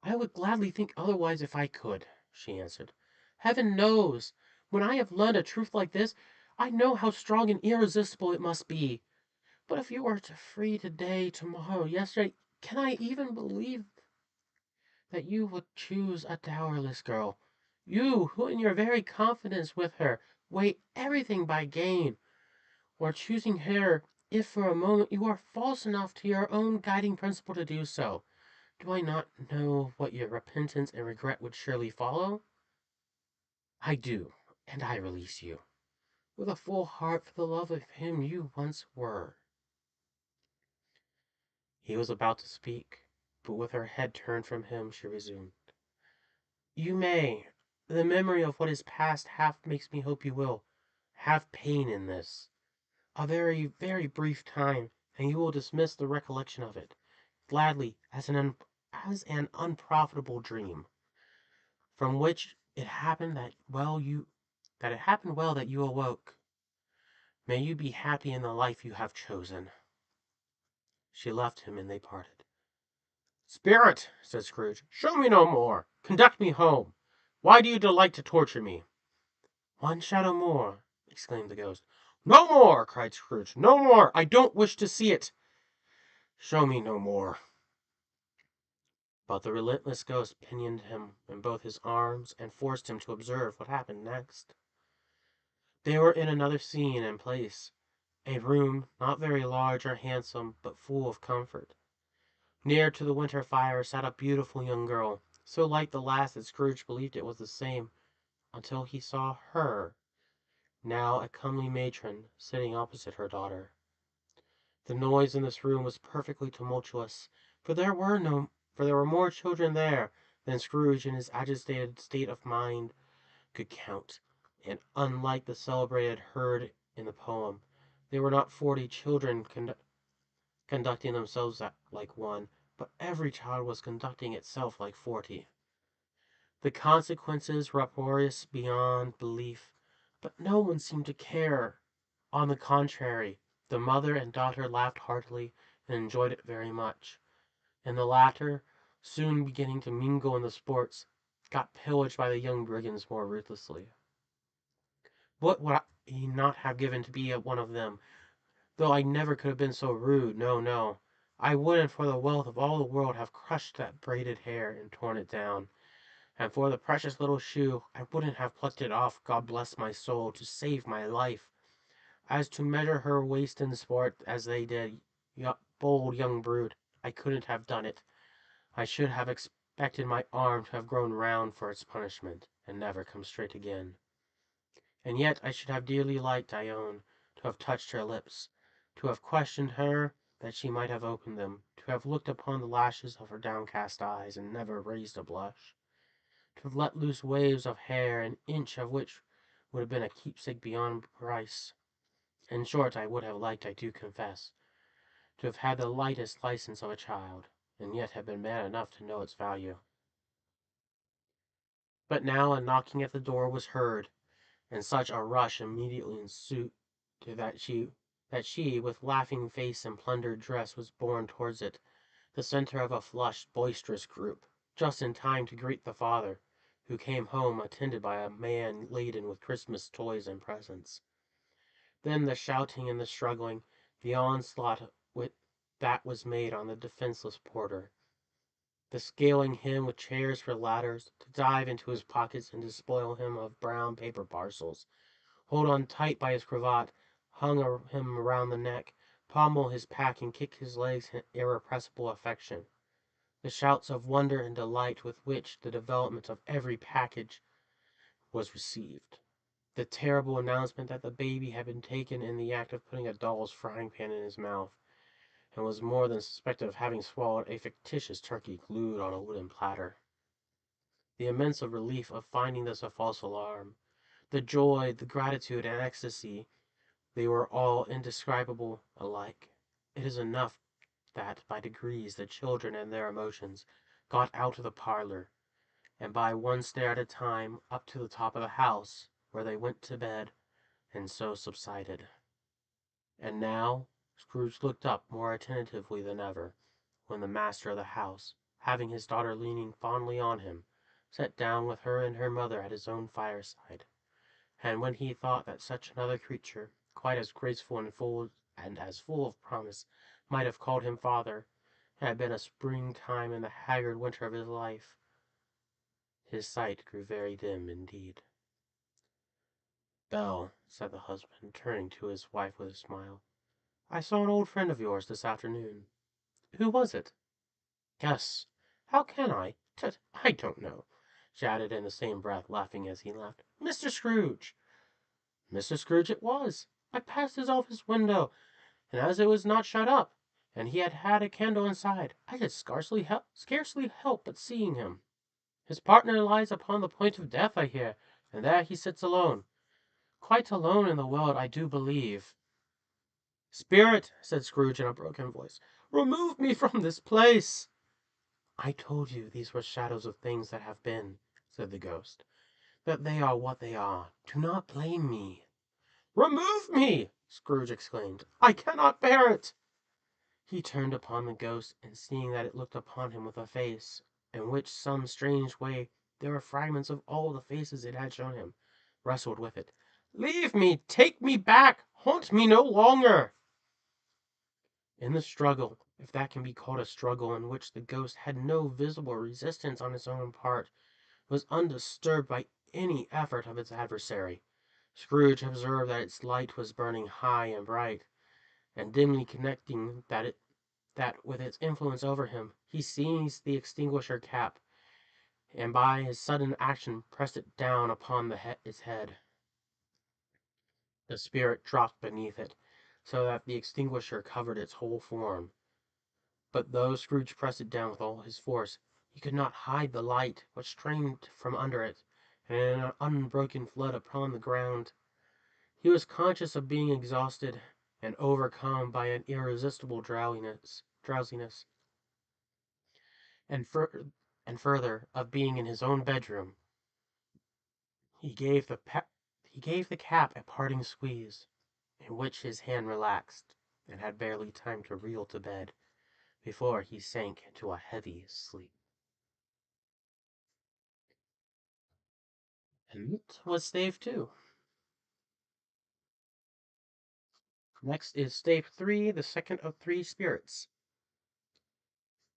S1: "I would gladly think otherwise if I could," she answered. "Heaven knows, when I have learned a truth like this, I know how strong and irresistible it must be. But if you were to free today, tomorrow, yesterday, can I even believe that you would choose a dowerless girl? You, who in your very confidence with her weigh everything by gain, or choosing her if for a moment you are false enough to your own guiding principle to do so. Do I not know what your repentance and regret would surely follow?" "I do, and I release you, with a full heart for the love of him you once were." He was about to speak, but with her head turned from him, she resumed, "You may. The memory of what is past half makes me hope you will. Have pain in this. A very, very brief time, and you will dismiss the recollection of it, gladly, as an unprofitable dream, from which it happened that you awoke. May you be happy in the life you have chosen." She left him, and they parted. "Spirit," said Scrooge, "show me no more. Conduct me home. Why do you delight to torture me?" "One shadow more!" exclaimed the ghost. "No more!" cried Scrooge. "No more! I don't wish to see it. Show me no more." But the relentless ghost pinioned him in both his arms, and forced him to observe what happened next. They were in another scene and place, a room not very large or handsome, but full of comfort. Near to the winter fire sat a beautiful young girl, so like the last that Scrooge believed it was the same, until he saw her, now a comely matron, sitting opposite her daughter. The noise in this room was perfectly tumultuous, for there were more children there than Scrooge, in his agitated state of mind, could count. And unlike the celebrated herd in the poem, they were not 40 children conducting themselves like one, but every child was conducting itself like 40. The consequences were uproarious beyond belief, but no one seemed to care. On the contrary, the mother and daughter laughed heartily and enjoyed it very much, and the latter, soon beginning to mingle in the sports, got pillaged by the young brigands more ruthlessly. What would he not have given to be one of them, though I never could have been so rude, no, no. I wouldn't for the wealth of all the world have crushed that braided hair and torn it down. And for the precious little shoe, I wouldn't have plucked it off, God bless my soul, to save my life. As to measure her waist in sport, as they did, bold young brood, I couldn't have done it. I should have expected my arm to have grown round for its punishment, and never come straight again. And yet I should have dearly liked, I own, to have touched her lips, to have questioned her, that she might have opened them, to have looked upon the lashes of her downcast eyes, and never raised a blush, to have let loose waves of hair, an inch of which would have been a keepsake beyond price. In short, I would have liked, I do confess, to have had the lightest license of a child, and yet have been man enough to know its value. But now a knocking at the door was heard, and such a rush immediately ensued that she, with laughing face and plundered dress, was borne towards it, the centre of a flushed, boisterous group, just in time to greet the father, who came home attended by a man laden with Christmas toys and presents. Then the shouting and the struggling, the onslaught that was made on the defenceless porter, the scaling him with chairs for ladders, to dive into his pockets and despoil him of brown paper parcels, hold on tight by his cravat, hung him around the neck, pommel his pack and kick his legs in irrepressible affection. The shouts of wonder and delight with which the development of every package was received. The terrible announcement that the baby had been taken in the act of putting a doll's frying pan in his mouth, and was more than suspected of having swallowed a fictitious turkey glued on a wooden platter. The immense relief of finding this a false alarm, the joy, the gratitude, and ecstasy, they were all indescribable alike. It is enough that by degrees the children and their emotions got out of the parlor, and by one stair at a time up to the top of the house, where they went to bed, and so subsided. And now Scrooge looked up more attentively than ever, when the master of the house, having his daughter leaning fondly on him, sat down with her and her mother at his own fireside. And when he thought that such another creature, quite as graceful and as full of promise, might have called him father, had been a springtime in the haggard winter of his life, his sight grew very dim indeed. "Belle," said the husband, turning to his wife with a smile, "I saw an old friend of yours this afternoon." "Who was it?" "Guess." "How can I? Tut, I don't know," she added in the same breath, laughing as he laughed. "Mr. Scrooge." Mr. Scrooge it was. I passed his office window, and as it was not shut up, and he had a candle inside, I could scarcely help but seeing him. His partner lies upon the point of death, I hear, and there he sits alone. Quite alone in the world, I do believe." "Spirit," said Scrooge in a broken voice, "remove me from this place." "I told you these were shadows of things that have been," said the ghost. "That they are what they are. Do not blame me." "Remove me!" Scrooge exclaimed. "I cannot bear it." He turned upon the ghost, and seeing that it looked upon him with a face, in which some strange way there were fragments of all the faces it had shown him, wrestled with it. "Leave me! Take me back! Haunt me no longer!" In the struggle, if that can be called a struggle in which the ghost had no visible resistance on its own part, was undisturbed by any effort of its adversary, Scrooge observed that its light was burning high and bright, and dimly connecting that with its influence over him, he seized the extinguisher cap, and by his sudden action pressed it down upon its head. The spirit dropped beneath it, so that the extinguisher covered its whole form. But though Scrooge pressed it down with all his force, He could not hide the light which streamed from under it in an unbroken flood upon the ground. He was conscious of being exhausted and overcome by an irresistible drowsiness, and, and further, of being in his own bedroom. He gave the cap a parting squeeze, in which his hand relaxed, and had barely time to reel to bed before he sank into a heavy sleep. And that was stave 2. Next is stave 3, the second of 3 spirits,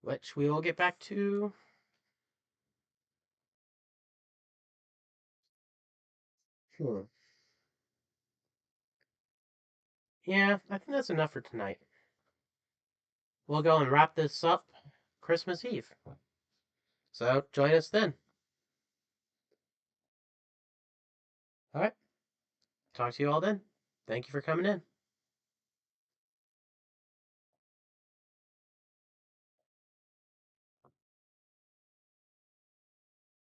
S1: which we will get back to. Hmm. Yeah, I think that's enough for tonight. We'll go and wrap this up Christmas Eve. So join us then. All right. Talk to you all then. Thank you for coming in.